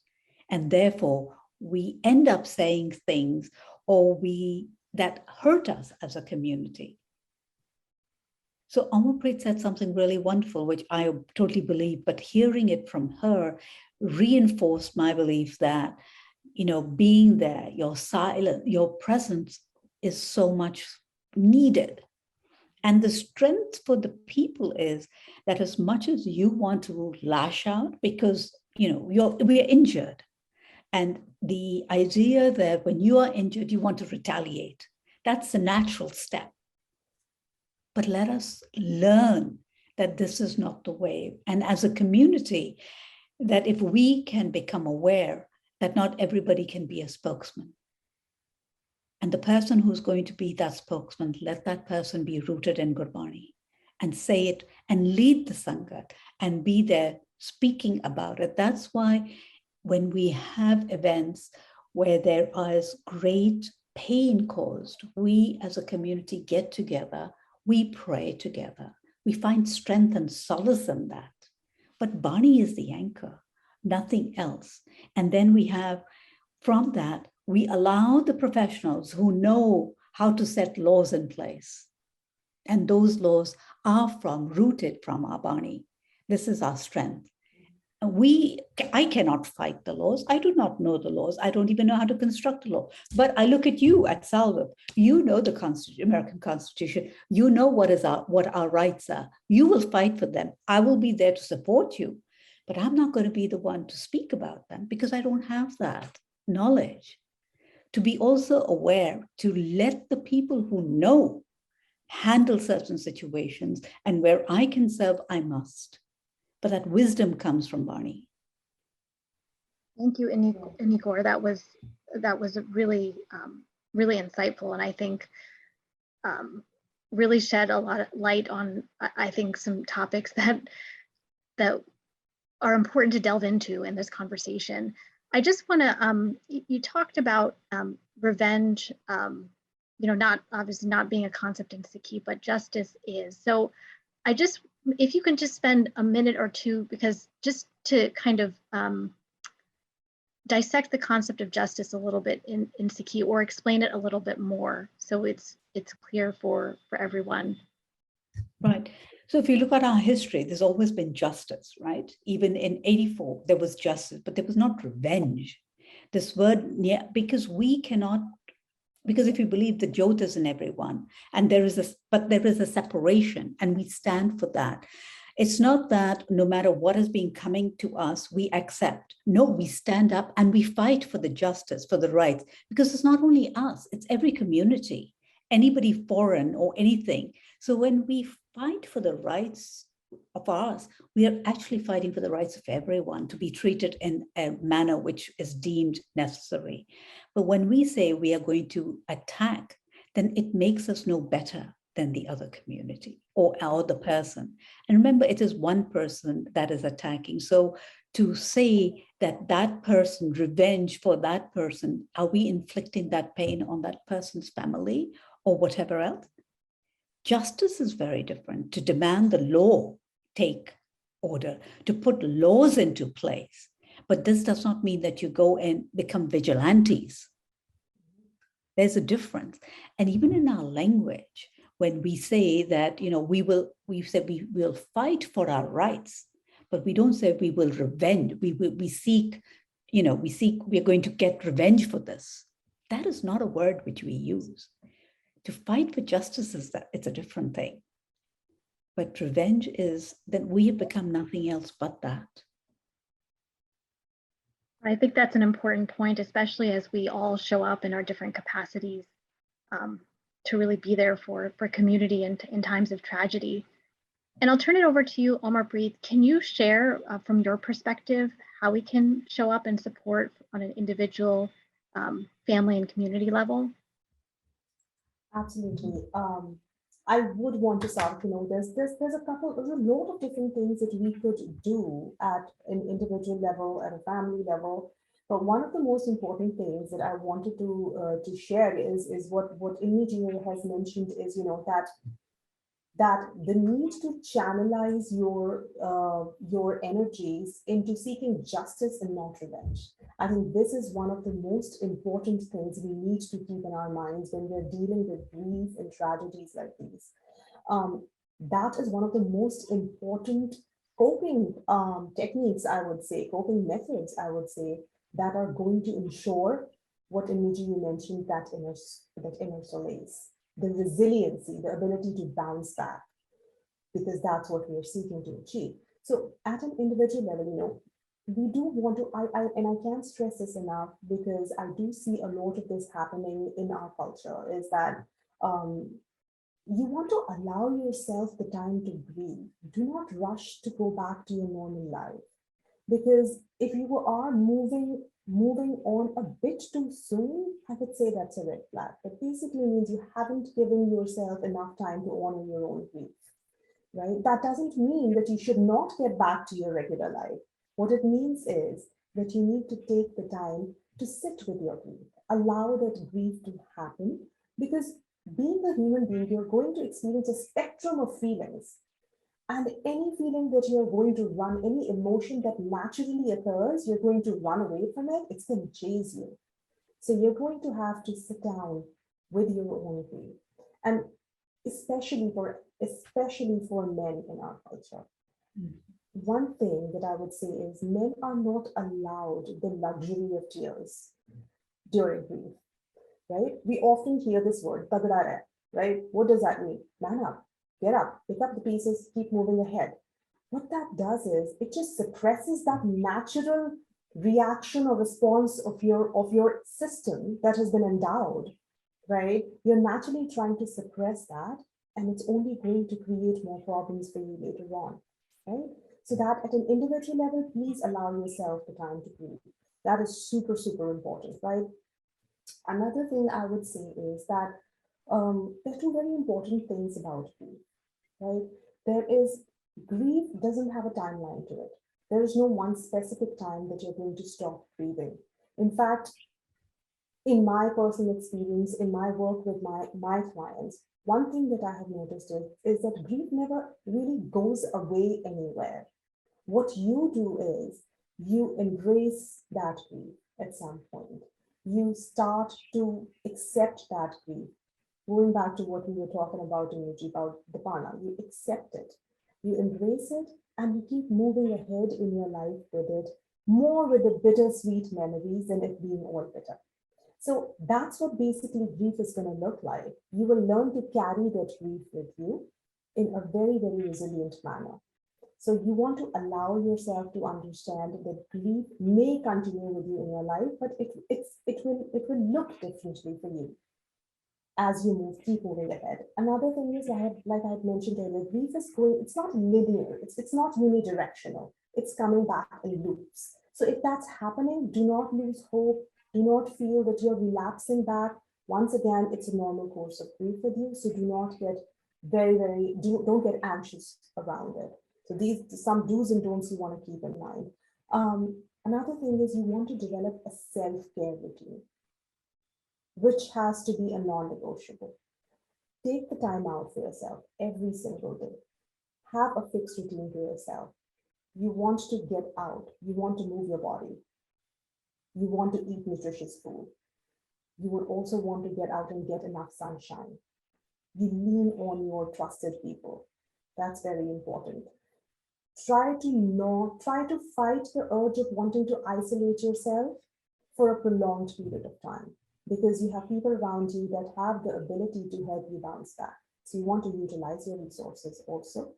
And therefore, we end up saying things that hurt us as a community. So Omarpreet said something really wonderful, which I totally believe, but hearing it from her reinforced my belief that, being there, your silence, your presence is so much needed. And the strength for the people is that as much as you want to lash out because, we are injured. And the idea that when you are injured, you want to retaliate. That's the natural step. But let us learn that this is not the way. And as a community, that if we can become aware that not everybody can be a spokesman. And the person who's going to be that spokesman, let that person be rooted in Gurbani and say it and lead the Sangat and be there speaking about it. That's why when we have events where there is great pain caused, we as a community get together, we pray together, we find strength and solace in that. But Bani is the anchor, nothing else. And then we have, from that, we allow the professionals who know how to set laws in place. And those laws are rooted from our Bani. This is our strength. I cannot fight the laws. I do not know the laws. I don't even know how to construct a law. But I look at you at SALDEF. You know the American Constitution. You know what our rights are. You will fight for them. I will be there to support you. But I'm not going to be the one to speak about them because I don't have that knowledge. To be also aware, to let the people who know handle certain situations, and where I can serve, I must. But that wisdom comes from Bani. Thank you, Inni Kaur. That was really really insightful, and I think really shed a lot of light on I think some topics that are important to delve into in this conversation. I just want to you talked about revenge. Not obviously not being a concept in Sikhi, but justice is. So if you can just spend a minute or two, because just to kind of dissect the concept of justice a little bit in Sikhi, or explain it a little bit more so it's clear for everyone. Right. So if you look at our history, there's always been justice, right? Even in 84, there was justice, but there was not revenge. This word, because if you believe the Jyot is in everyone, and there is a separation, and we stand for that. It's not that no matter what is being coming to us, we accept. No, we stand up and we fight for the justice, for the rights, because it's not only us, it's every community, anybody foreign or anything. So when we fight for the rights of ours, we are actually fighting for the rights of everyone to be treated in a manner which is deemed necessary. But when we say we are going to attack, then it makes us no better than the other community or the person. And remember, it is one person that is attacking. So to say that person, revenge for that person, are we inflicting that pain on that person's family or whatever else? Justice is very different. To demand the law take order, to put laws into place. But this does not mean that you go and become vigilantes. There's a difference. And even in our language, when we say that, we will fight for our rights, but we don't say we will revenge. We seek, we're going to get revenge for this. That is not a word which we use. To fight for justice it's a different thing. But revenge is that we have become nothing else but that. I think that's an important point, especially as we all show up in our different capacities to really be there for community in times of tragedy. And I'll turn it over to you, Omarpreet. Can you share from your perspective how we can show up and support on an individual, family, and community level? Absolutely. I would want to start, there's a lot of different things that we could do at an individual level, at a family level. But one of the most important things that I wanted to share is what Inni has mentioned is, that the need to channelize your energies into seeking justice and not revenge. I think this is one of the most important things we need to keep in our minds when we're dealing with grief and tragedies like these. That is one of the most important coping techniques, I would say, coping methods, I would say, that are going to ensure what Inni mentioned, that inner solace, the resiliency, the ability to bounce back, because that's what we're seeking to achieve. So at an individual level, we do want to, and I can't stress this enough, because I do see a lot of this happening in our culture, is that you want to allow yourself the time to breathe. Do not rush to go back to your normal life. Because if you are moving on a bit too soon, I would say that's a red flag. That basically means you haven't given yourself enough time to honor your own grief, right? That doesn't mean that you should not get back to your regular life. What it means is that you need to take the time to sit with your grief, allow that grief to happen, because being a human being, you're going to experience a spectrum of feelings. And any feeling that you're going to run, any emotion that naturally occurs, you're going to run away from it, it's going to chase you. So you're going to have to sit down with your own grief. And especially for men in our culture. One thing that I would say is men are not allowed the luxury of tears during grief, right? We often hear this word, tagadara, right? What does that mean? Man up, get up, pick up the pieces, keep moving ahead. What that does is it just suppresses that natural reaction or response of your system that has been endowed, right? You're naturally trying to suppress that, and it's only going to create more problems for you later on, right? So that at an individual level, please allow yourself the time to grieve. That is super, super important, right? Another thing I would say is that there are two very important things about grief, right? There is, grief doesn't have a timeline to it. There is no one specific time that you're going to stop grieving. In fact, in my personal experience, in my work with my clients, one thing that I have noticed is that grief never really goes away anywhere. What you do is you embrace that grief at some point. You start to accept that grief. Going back to what we were talking about, about the Parna, you accept it, you embrace it, and you keep moving ahead in your life with it, more with the bittersweet memories than it being all bitter. So that's what basically grief is going to look like. You will learn to carry that grief with you in a very, very resilient manner. So you want to allow yourself to understand that grief may continue with you in your life, but it will look differently for you as you keep moving ahead. Another thing is, like I had mentioned earlier, grief is going, it's not linear, it's not unidirectional, it's coming back in loops. So if that's happening, do not lose hope, do not feel that you're relapsing back. Once again, it's a normal course of grief with you, so do not get don't get anxious around it. So these some do's and don'ts you want to keep in mind. Another thing is you want to develop a self-care routine, which has to be a non-negotiable. Take the time out for yourself every single day. Have a fixed routine for yourself. You want to get out. You want to move your body. You want to eat nutritious food. You would also want to get out and get enough sunshine. You lean on your trusted people. That's very important. Try to fight the urge of wanting to isolate yourself for a prolonged period of time, because you have people around you that have the ability to help you bounce back. So you want to utilize your resources also.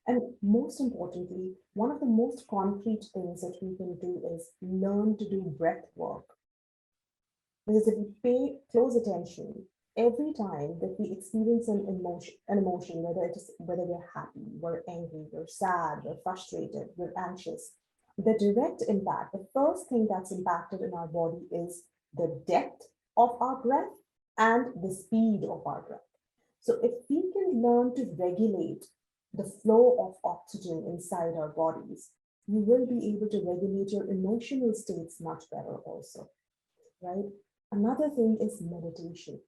And most importantly, one of the most concrete things that we can do is learn to do breath work. Because if we pay close attention, every time that we experience an emotion, whether we're happy, we're angry, we're sad, we're frustrated, we're anxious, the direct impact, the first thing that's impacted in our body is the depth of our breath and the speed of our breath. So if we can learn to regulate the flow of oxygen inside our bodies, you will be able to regulate your emotional states much better also, right? Another thing is meditation.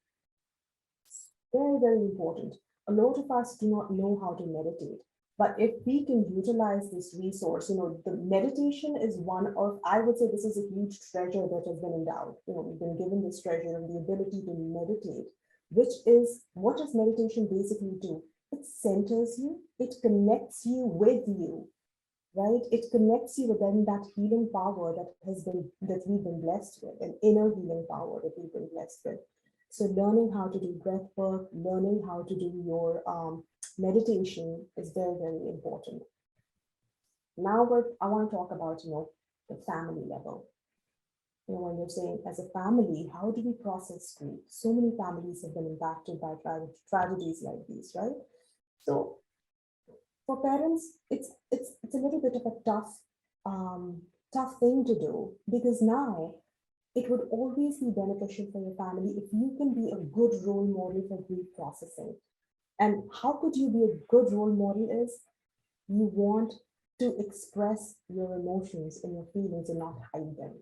Very, very important. A lot of us do not know how to meditate, but if we can utilize this resource, the meditation is one of, I would say this is a huge treasure that has been endowed. We've been given this treasure of the ability to meditate, which is, what does meditation basically do? It centers you, it connects you with you, right? It connects you with that healing power that we've been blessed with, an inner healing power that we've been blessed with. So learning how to do breath work, learning how to do your meditation is very, very important. Now I want to talk about, the family level. When you're saying as a family, how do we process grief? So many families have been impacted by tragedies like these, right? So for parents, it's a little bit of a tough thing to do, because now it would always be beneficial for your family if you can be a good role model for grief processing. And how could you be a good role model is you want to express your emotions and your feelings and not hide them.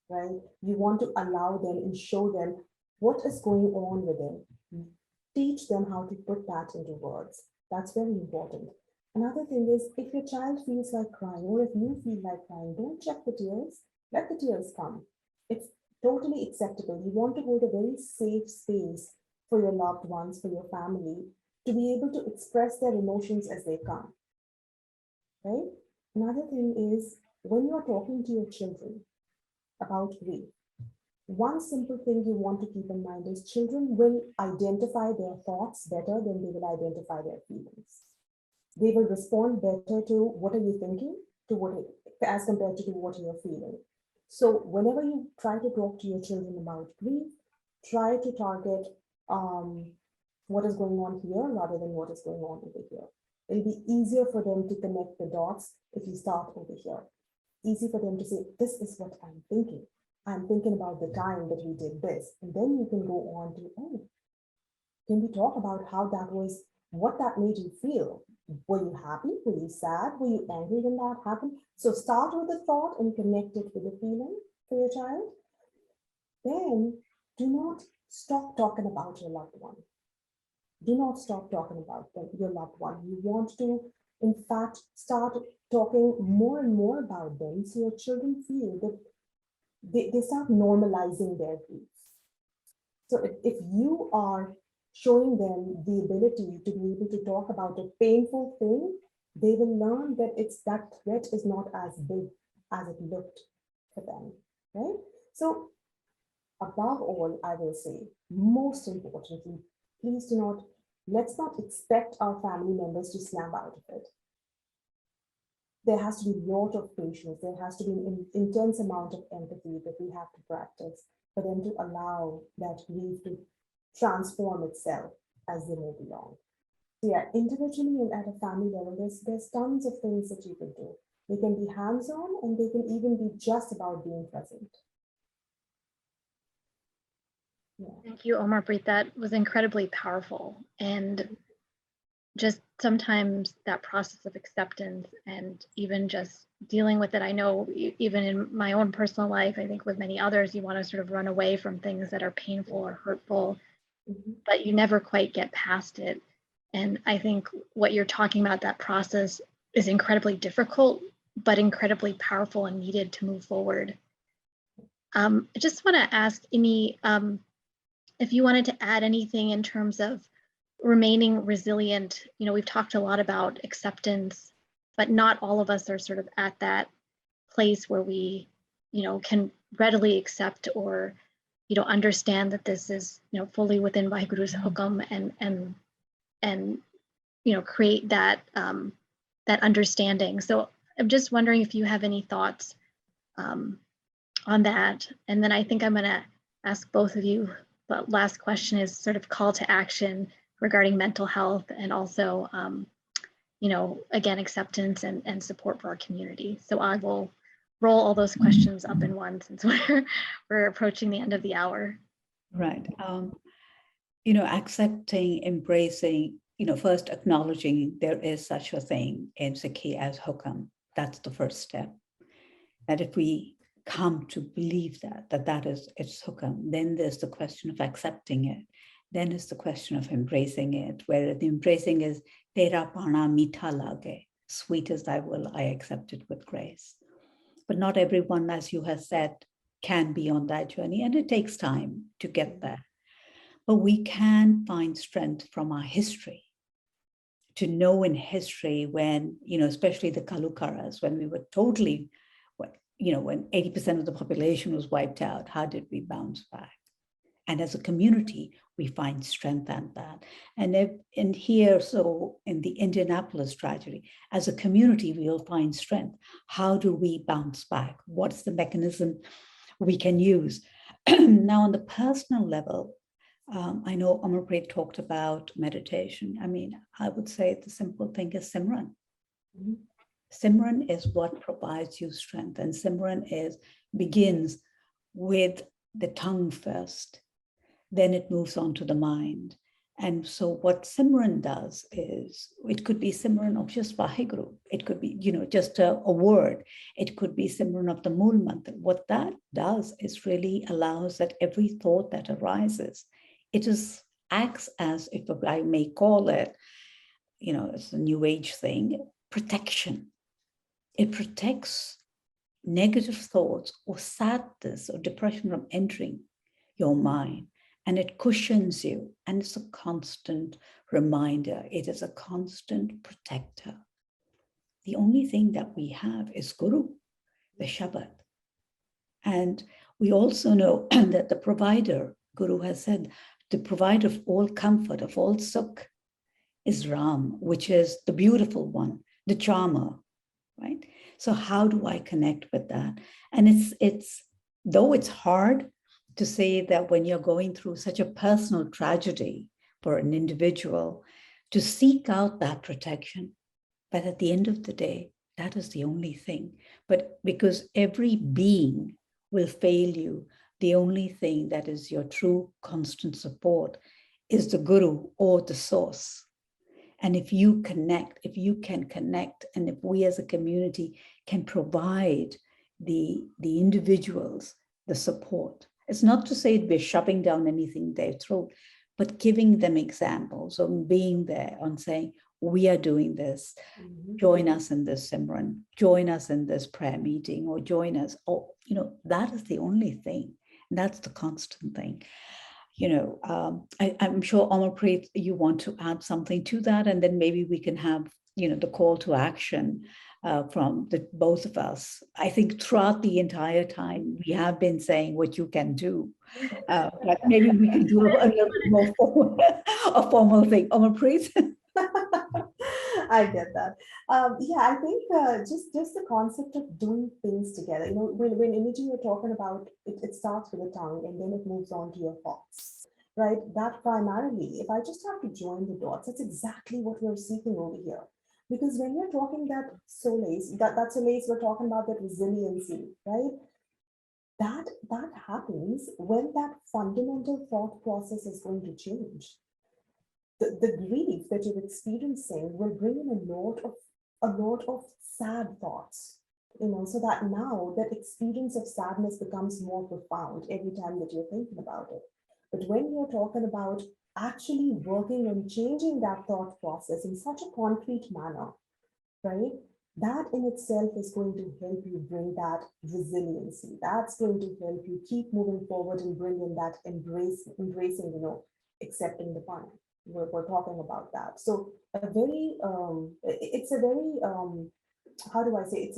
right? You want to allow them and show them what is going on with them. Teach them how to put that into words. That's very important. Another thing is, if your child feels like crying, or if you feel like crying, don't check the tears. Let the tears come. It's totally acceptable. You want to hold a very safe space for your loved ones, for your family, to be able to express their emotions as they come, right? Another thing is, when you're talking to your children about grief, one simple thing you want to keep in mind is children will identify their thoughts better than they will identify their feelings. They will respond better to what are you thinking to as compared to what you're feeling. So whenever you try to talk to your children about grief, try to target what is going on here rather than what is going on over here. It'll be easier for them to connect the dots if you start over here. Easy for them to say, this is what I'm thinking. I'm thinking about the time that we did this. And then you can go on to, oh, can we talk about how that was, what that made you feel? Were you happy? Were you sad? Were you angry when that happened? So start with the thought and connect it with the feeling for your child. Then do not stop talking about your loved one. Do not stop talking about your loved one. You want to, in fact, start talking more and more about them so your children feel that they start normalizing their grief. So if you are showing them the ability to be able to talk about a painful thing, they will learn that that threat is not as big as it looked for them, right? So above all, I will say, most importantly, please let's not expect our family members to snap out of it. There has to be a lot of patience. There has to be an intense amount of empathy that we have to practice for them to allow that grief to transform itself as they move along. So yeah, individually and at a family level, there's tons of things that you can do. They can be hands-on and they can even be just about being present. Yeah. Thank you, Omarpreet. That was incredibly powerful. And just sometimes that process of acceptance and even just dealing with it. I know even in my own personal life, I think with many others, you want to sort of run away from things that are painful or hurtful, but you never quite get past it. And I think what you're talking about, that process is incredibly difficult, but incredibly powerful and needed to move forward. I just want to ask Inni, if you wanted to add anything in terms of remaining resilient. You know, we've talked a lot about acceptance, but not all of us are sort of at that place where we, you know, can readily accept or, you know, understand that this is, you know, fully within Vahiguru's hukam and you know, create that that understanding. So I'm just wondering if you have any thoughts on that. And then I think I'm going to ask both of you. The last question is sort of call to action regarding mental health and also, you know, again, acceptance and support for our community. So I will roll all those questions up in one since we're approaching the end of the hour. Right. You know, accepting, embracing, you know, first acknowledging there is such a thing in Sikhi as hukam. That's the first step. That if we come to believe that is its hukam, then there's the question of accepting it. Then is the question of embracing it, where the embracing is tera pana meetha lage, sweet as thy will, I accept it with grace. But not everyone, as you have said, can be on that journey, and it takes time to get there. But we can find strength from our history, to know in history when, you know, especially the Kalukaras, when we were totally, you know, when 80% of the population was wiped out, how did we bounce back? And as a community, we find strength in that. And here, so in the Indianapolis tragedy, as a community, we'll find strength. How do we bounce back? What's the mechanism we can use? Now, on the personal level, I know Omarpreet talked about meditation. I mean, I would say the simple thing is Simran. Mm-hmm. Simran is what provides you strength. And Simran begins with the tongue first. Then it moves on to the mind. And so what Simran does is, it could be Simran of just Vaheguru. It could be, just a word. It could be Simran of the Mool Mantra. What that does is really allows that every thought that arises, acts as, if I may call it, it's a new age thing, protection. It protects negative thoughts or sadness or depression from entering your mind. And it cushions you, and it's a constant reminder. It is a constant protector. The only thing that we have is Guru, the Shabad. And we also know that the provider, Guru has said, the provider of all comfort, of all sukh, is Ram, which is the beautiful one, the charmer, right? So how do I connect with that? And it's though it's hard to say that when you're going through such a personal tragedy for an individual, to seek out that protection. But at the end of the day, that is the only thing. But because every being will fail you, the only thing that is your true constant support is the Guru or the source. And if you can connect, and if we as a community can provide the individuals the support, it's not to say we're shoving down anything their throat, but giving them examples of being there, on saying, we are doing this, join us in this Simran, join us in this prayer meeting, or join us, that is the only thing. That's the constant thing. I'm sure, Omarpreet, you want to add something to that, and then maybe we can have, the call to action from both of us. I think throughout the entire time, we have been saying what you can do, but maybe we can do a little bit more formal thing. Omarpreet? I get that. I think just the concept of doing things together. When imaging, you're talking about it starts with the tongue and then it moves on to your thoughts, right? That primarily, if I just have to join the dots, that's exactly what we're seeking over here. Because when we're talking that solace, that solace, we're talking about that resiliency, right? That happens when that fundamental thought process is going to change. The grief that you're experiencing will bring in a lot of sad thoughts, so that now that experience of sadness becomes more profound every time that you're thinking about it. But when you're talking about actually working on changing that thought process in such a concrete manner, right? That in itself is going to help you bring that resiliency. That's going to help you keep moving forward and bring in that embracing, accepting the fun. We're talking about that. So it's a very, how do I say,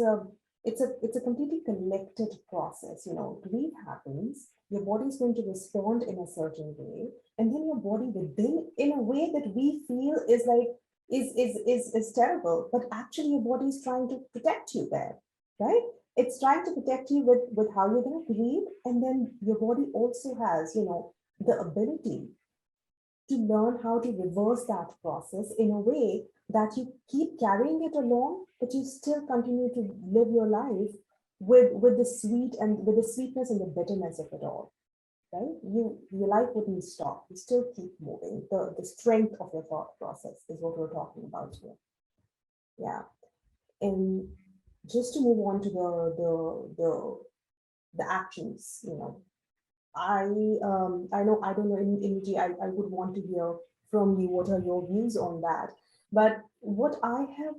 it's a completely collected process. Grief happens, your body is going to respond in a certain way, and then your body within, in a way that we feel is like, is terrible, but actually your body is trying to protect you there, right? It's trying to protect you with how you're going to grieve, and then your body also has, the ability to learn how to reverse that process in a way that you keep carrying it along, but you still continue to live your life with the sweetness and the bitterness of it all, right? Your life wouldn't stop. You still keep moving. The strength of your thought process is what we're talking about here. Yeah. And just to move on to the actions, I don't know, Inji, I would want to hear from you. What are your views on that? But what I have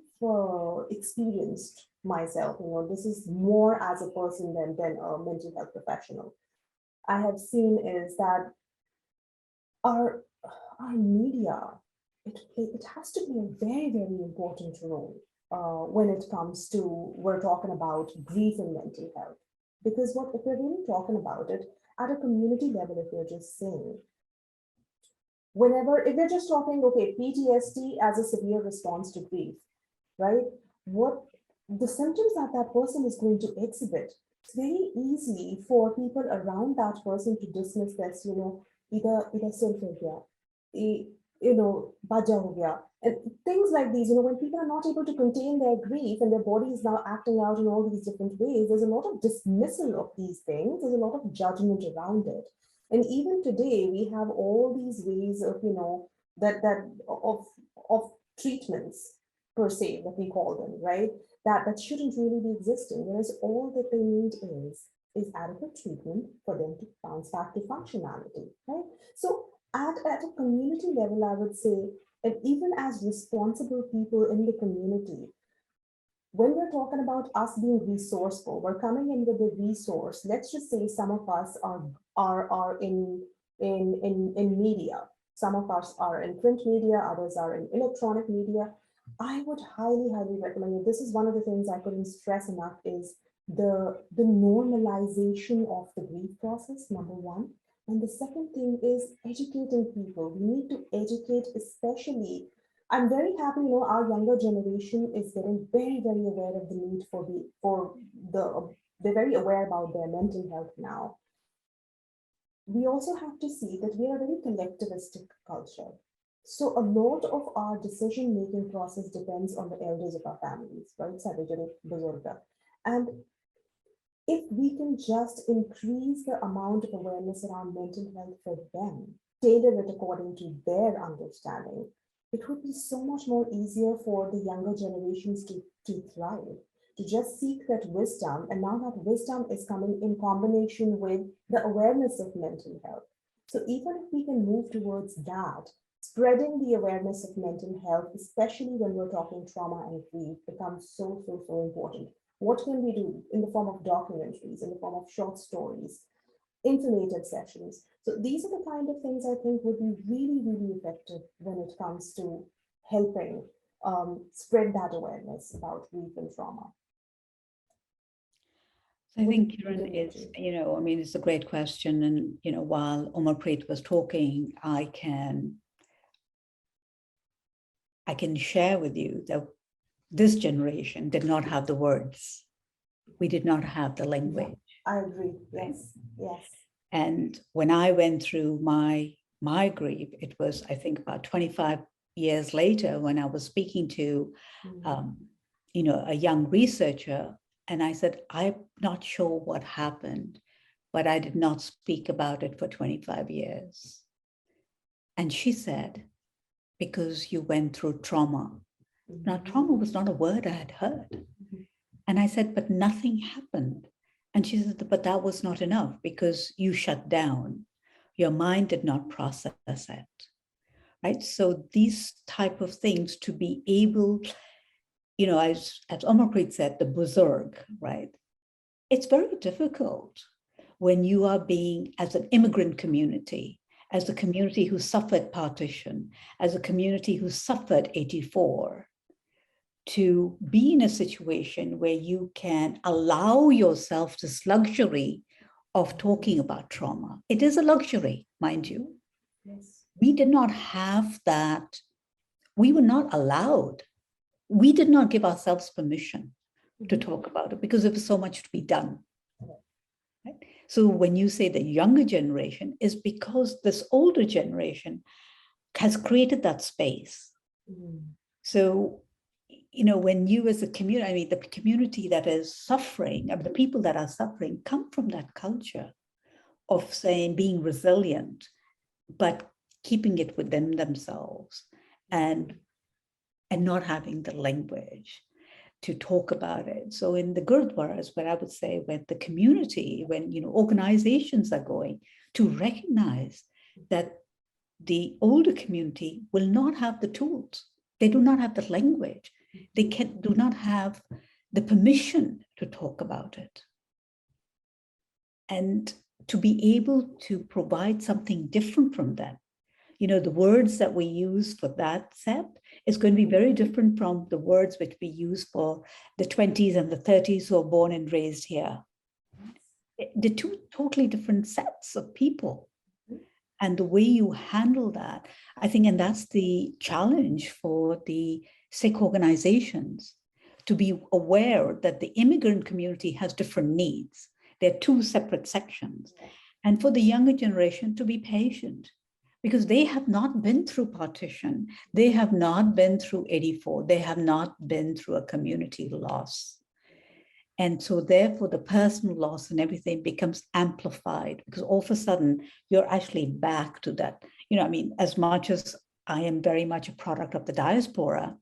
experienced myself, this is more as a person than a mental health professional. I have seen is that our media, it has to be a very, very important role when it comes to, we're talking about grief and mental health. Because if we're really talking about it at a community level, if you're just saying, if you're just talking, okay, PTSD as a severe response to grief, right? What the symptoms that person is going to exhibit, it's very easy for people around that person to dismiss this, either self-care, baja ho gaya, and things like these. When people are not able to contain their grief and their body is now acting out in all these different ways, there's a lot of dismissal of these things. There's a lot of judgment around it. And even today, we have all these ways of, of treatments per se, that we call them, right? That shouldn't really be existing, whereas all that they need is adequate treatment for them to bounce back to functionality, right? So at a community level, I would say, and even as responsible people in the community, when we're talking about us being resourceful, we're coming in with a resource. Let's just say some of us are in media. Some of us are in print media, others are in electronic media. I would highly, highly recommend it. This is one of the things I couldn't stress enough is the normalization of the grief process, number one. And the second thing is educating people. We need to educate, especially, I'm very happy, our younger generation is getting very, very aware of the need they're very aware about their mental health now. We also have to see that we are a very collectivistic culture. So a lot of our decision-making process depends on the elders of our families, right? And if we can just increase the amount of awareness around mental health for them, tailor it according to their understanding, it would be so much more easier for the younger generations to thrive, to just seek that wisdom. And now that wisdom is coming in combination with the awareness of mental health. So even if we can move towards that, spreading the awareness of mental health, especially when we're talking trauma and grief, becomes so, so, so important. What can we do in the form of documentaries, in the form of short stories, informative sessions? So these are the kind of things I think would be really, really effective when it comes to helping spread that awareness about grief and trauma. I think, Kiran, it's a great question. And, while Omarpreet was talking, I can share with you that this generation did not have the words. We did not have the language. I agree. Yes. Yes. And when I went through my grief, it was, I think, about 25 years later when I was speaking to, a young researcher, and I said, I'm not sure what happened, but I did not speak about it for 25 years. And she said, because you went through trauma. Now, trauma was not a word I had heard. And I said, but nothing happened. And she said, but that was not enough because you shut down. Your mind did not process it, right? So these type of things to be able, as Omarpreet said, the buzurg, right? It's very difficult when you are being, as an immigrant community, as a community who suffered partition, as a community who suffered 84, to be in a situation where you can allow yourself this luxury of talking about trauma. It is a luxury, mind you. Yes. We did not have that. We were not allowed. We did not give ourselves permission to talk about it because there was so much to be done. Right? So when you say the younger generation, is because this older generation has created that space. So when you as a community, the community that is suffering, the people that are suffering come from that culture of saying being resilient, but keeping it within themselves and not having the language to talk about it. So in the Gurdwaras, where I would say when the community, when organizations are going to recognize that the older community will not have the tools. They do not have the language. They do not have the permission to talk about it. And to be able to provide something different from them. The words that we use for that set is going to be very different from the words which we use for the 20s and the 30s who are born and raised here. They're two totally different sets of people. And the way you handle that, I think, and that's the challenge for the Sikh organizations, to be aware that the immigrant community has different needs. They're two separate sections. And for the younger generation to be patient, because they have not been through partition. They have not been through 84. They have not been through a community loss. And so therefore the personal loss and everything becomes amplified because all of a sudden you're actually back to that. As much as I am very much a product of the diaspora.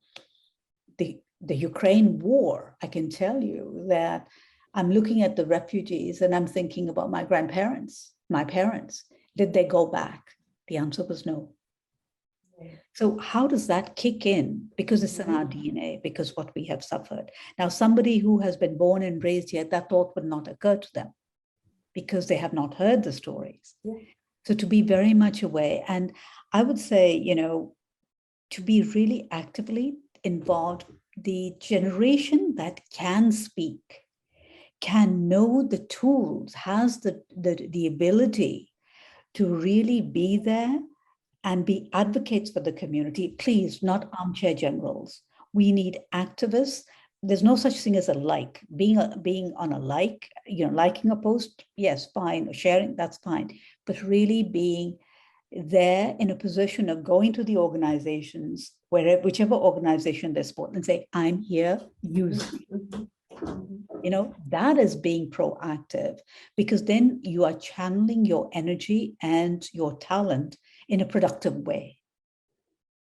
The Ukraine war, I can tell you that I'm looking at the refugees and I'm thinking about my grandparents, my parents. Did they go back? The answer was no. So how does that kick in? Because it's in our DNA, because what we have suffered. Now, somebody who has been born and raised here, that thought would not occur to them because they have not heard the stories. Yeah. So to be very much aware, and I would say, to be really actively involved, the generation that can speak, can know the tools, has the ability to really be there and be advocates for the community. Please, not armchair generals. We need activists. There's no such thing as a like. Being on a like, liking a post, yes, fine. Or sharing, that's fine. But really being there in a position of going to the organizations, whichever organization they support, and say, I'm here, use me. That is being proactive, because then you are channeling your energy and your talent in a productive way.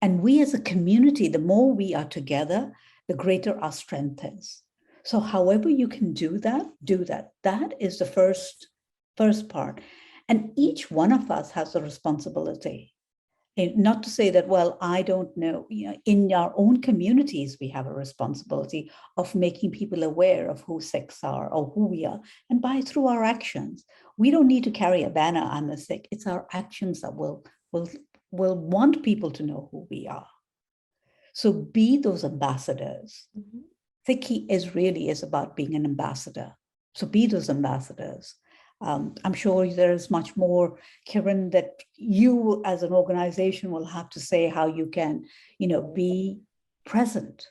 And we as a community, the more we are together, the greater our strength is. So however you can do that, do that. That is the first part. And each one of us has a responsibility. And not to say that, well, I don't know, in our own communities, we have a responsibility of making people aware of who Sikhs are or who we are, and through our actions. We don't need to carry a banner, I'm a Sikh. It's our actions that will want people to know who we are. So be those ambassadors. Sikhi is about being an ambassador. So be those ambassadors. I'm sure there is much more, Kiran, that you as an organization will have to say how you can, be present.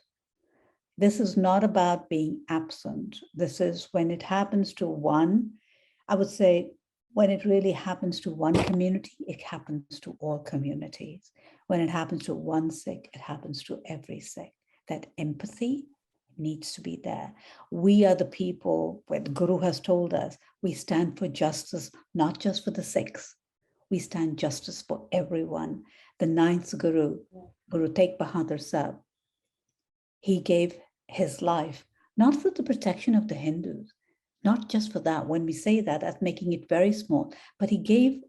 This is not about being absent. This is when it happens to one, I would say, when it really happens to one community, it happens to all communities. When it happens to one Sikh, it happens to every Sikh. That empathy needs to be there. We are the people, where the Guru has told us, we stand for justice, not just for the Sikhs. We stand justice for everyone. The ninth Guru, Guru Tegh Bahadur Sahib, he gave his life, not for the protection of the Hindus, not just for that. When we say that, that's making it very small, but he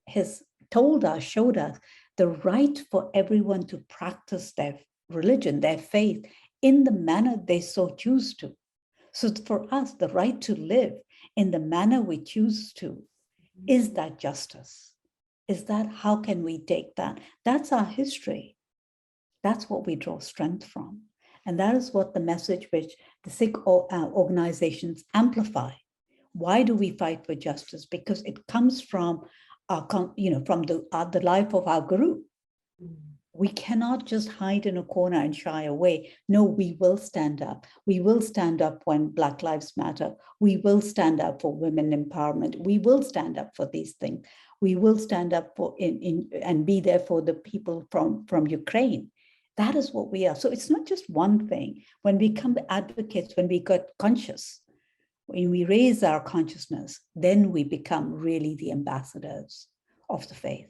showed us the right for everyone to practice their religion, their faith, in the manner they so choose to. So for us, the right to live in the manner we choose to, is that justice? Is that, how can we take that? That's our history. That's what we draw strength from. And that is what the message which the Sikh organizations amplify. Why do we fight for justice? Because it comes from, from the life of our Guru. We cannot just hide in a corner and shy away. No, we will stand up. We will stand up when Black Lives Matter. We will stand up for women empowerment. We will stand up for these things. We will stand up for and be there for the people from Ukraine. That is what we are. So it's not just one thing. When we become advocates, when we get conscious, when we raise our consciousness, then we become really the ambassadors of the faith.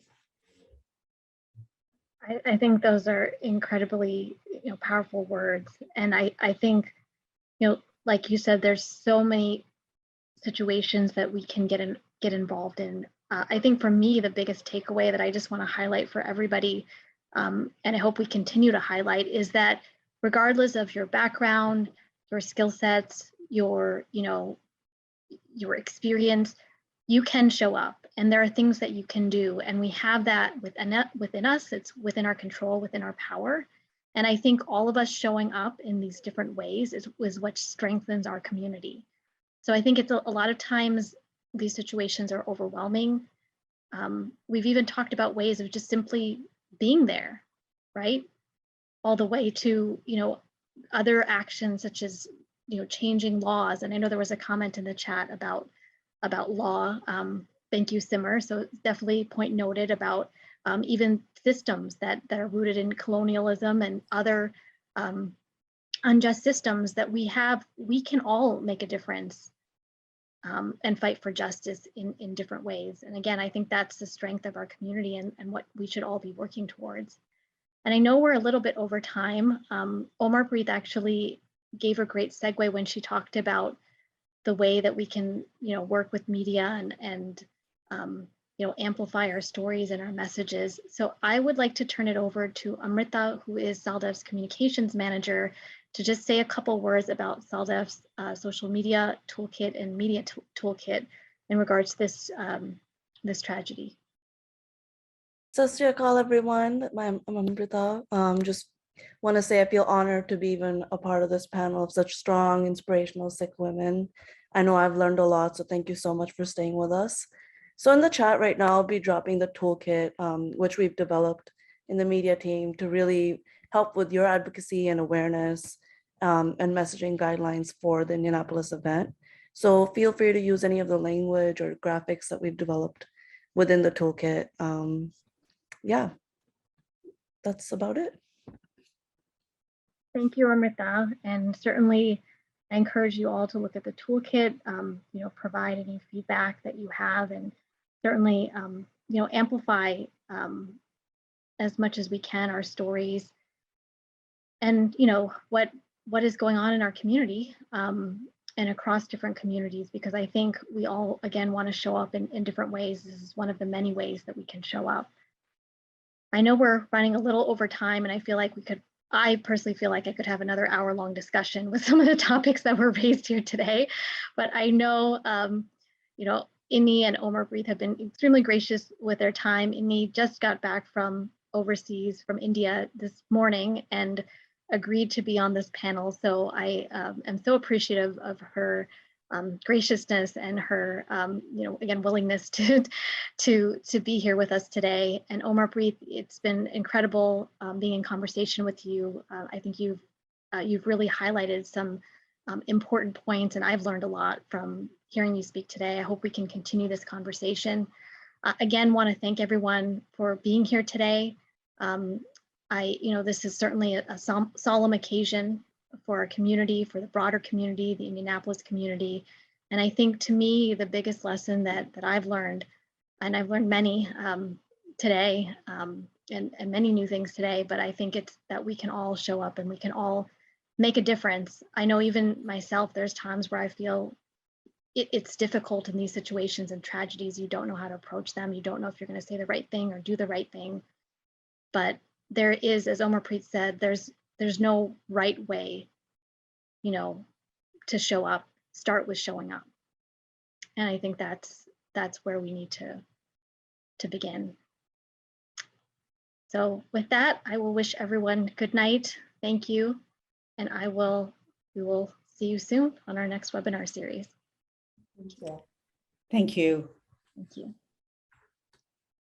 I think those are incredibly, powerful words. And I think, like you said, there's so many situations that we can get involved in. I think for me, the biggest takeaway that I just want to highlight for everybody, and I hope we continue to highlight, is that regardless of your background, your skill sets, your experience, you can show up, and there are things that you can do, and we have that within us. It's within our control, within our power. And I think all of us showing up in these different ways is what strengthens our community. So I think it's a lot of times these situations are overwhelming. We've even talked about ways of just simply being there, right? All the way to, other actions such as, changing laws. And I know there was a comment in the chat about law. Thank you, Simmer. So definitely point noted about even systems that are rooted in colonialism and other unjust systems that we have. We can all make a difference and fight for justice in different ways. And again, I think that's the strength of our community and what we should all be working towards. And I know we're a little bit over time. Omarpreet actually gave a great segue when she talked about the way that we can, work with media and amplify our stories and our messages. So I would like to turn it over to Amrita, who is SALDEF's communications manager, to just say a couple words about SALDEF's social media toolkit and media toolkit in regards to this tragedy. Sat Sri Akal, everyone. I'm Amrita. Just want to say I feel honored to be even a part of this panel of such strong, inspirational Sikh women. I know I've learned a lot, so thank you so much for staying with us. So in the chat right now, I'll be dropping the toolkit, which we've developed in the media team to really help with your advocacy and awareness and messaging guidelines for the Indianapolis event. So feel free to use any of the language or graphics that we've developed within the toolkit. Yeah, that's about it. Thank you, Amrita. And certainly I encourage you all to look at the toolkit, provide any feedback that you have, and certainly, amplify as much as we can our stories and, what is going on in our community and across different communities, because I think we all, again, want to show up in different ways. This is one of the many ways that we can show up. I know we're running a little over time, and I personally feel like I could have another hour-long discussion with some of the topics that were raised here today, but I know, Inni and Omarpreet have been extremely gracious with their time. Inni just got back from overseas, from India this morning, and agreed to be on this panel. So I am so appreciative of her graciousness and her, again, willingness to be here with us today. And Omarpreet, it's been incredible being in conversation with you. I think you've really highlighted some important points, and I've learned a lot from hearing you speak today. I hope we can continue this conversation. Again, want to thank everyone for being here today. This is certainly a solemn occasion for our community, for the broader community, the Indianapolis community. And I think, to me, the biggest lesson that I've learned, and I've learned many today, and many new things today, but I think it's that we can all show up and we can all make a difference. I know even myself, there's times where I feel it's difficult in these situations and tragedies. You don't know how to approach them. You don't know if you're going to say the right thing or do the right thing. But there is, as Omarpreet said, there's no right way, to show up. Start with showing up. And I think that's where we need to begin. So with that, I will wish everyone good night. Thank you. And we will see you soon on our next webinar series. Thank you. Thank you. Thank you.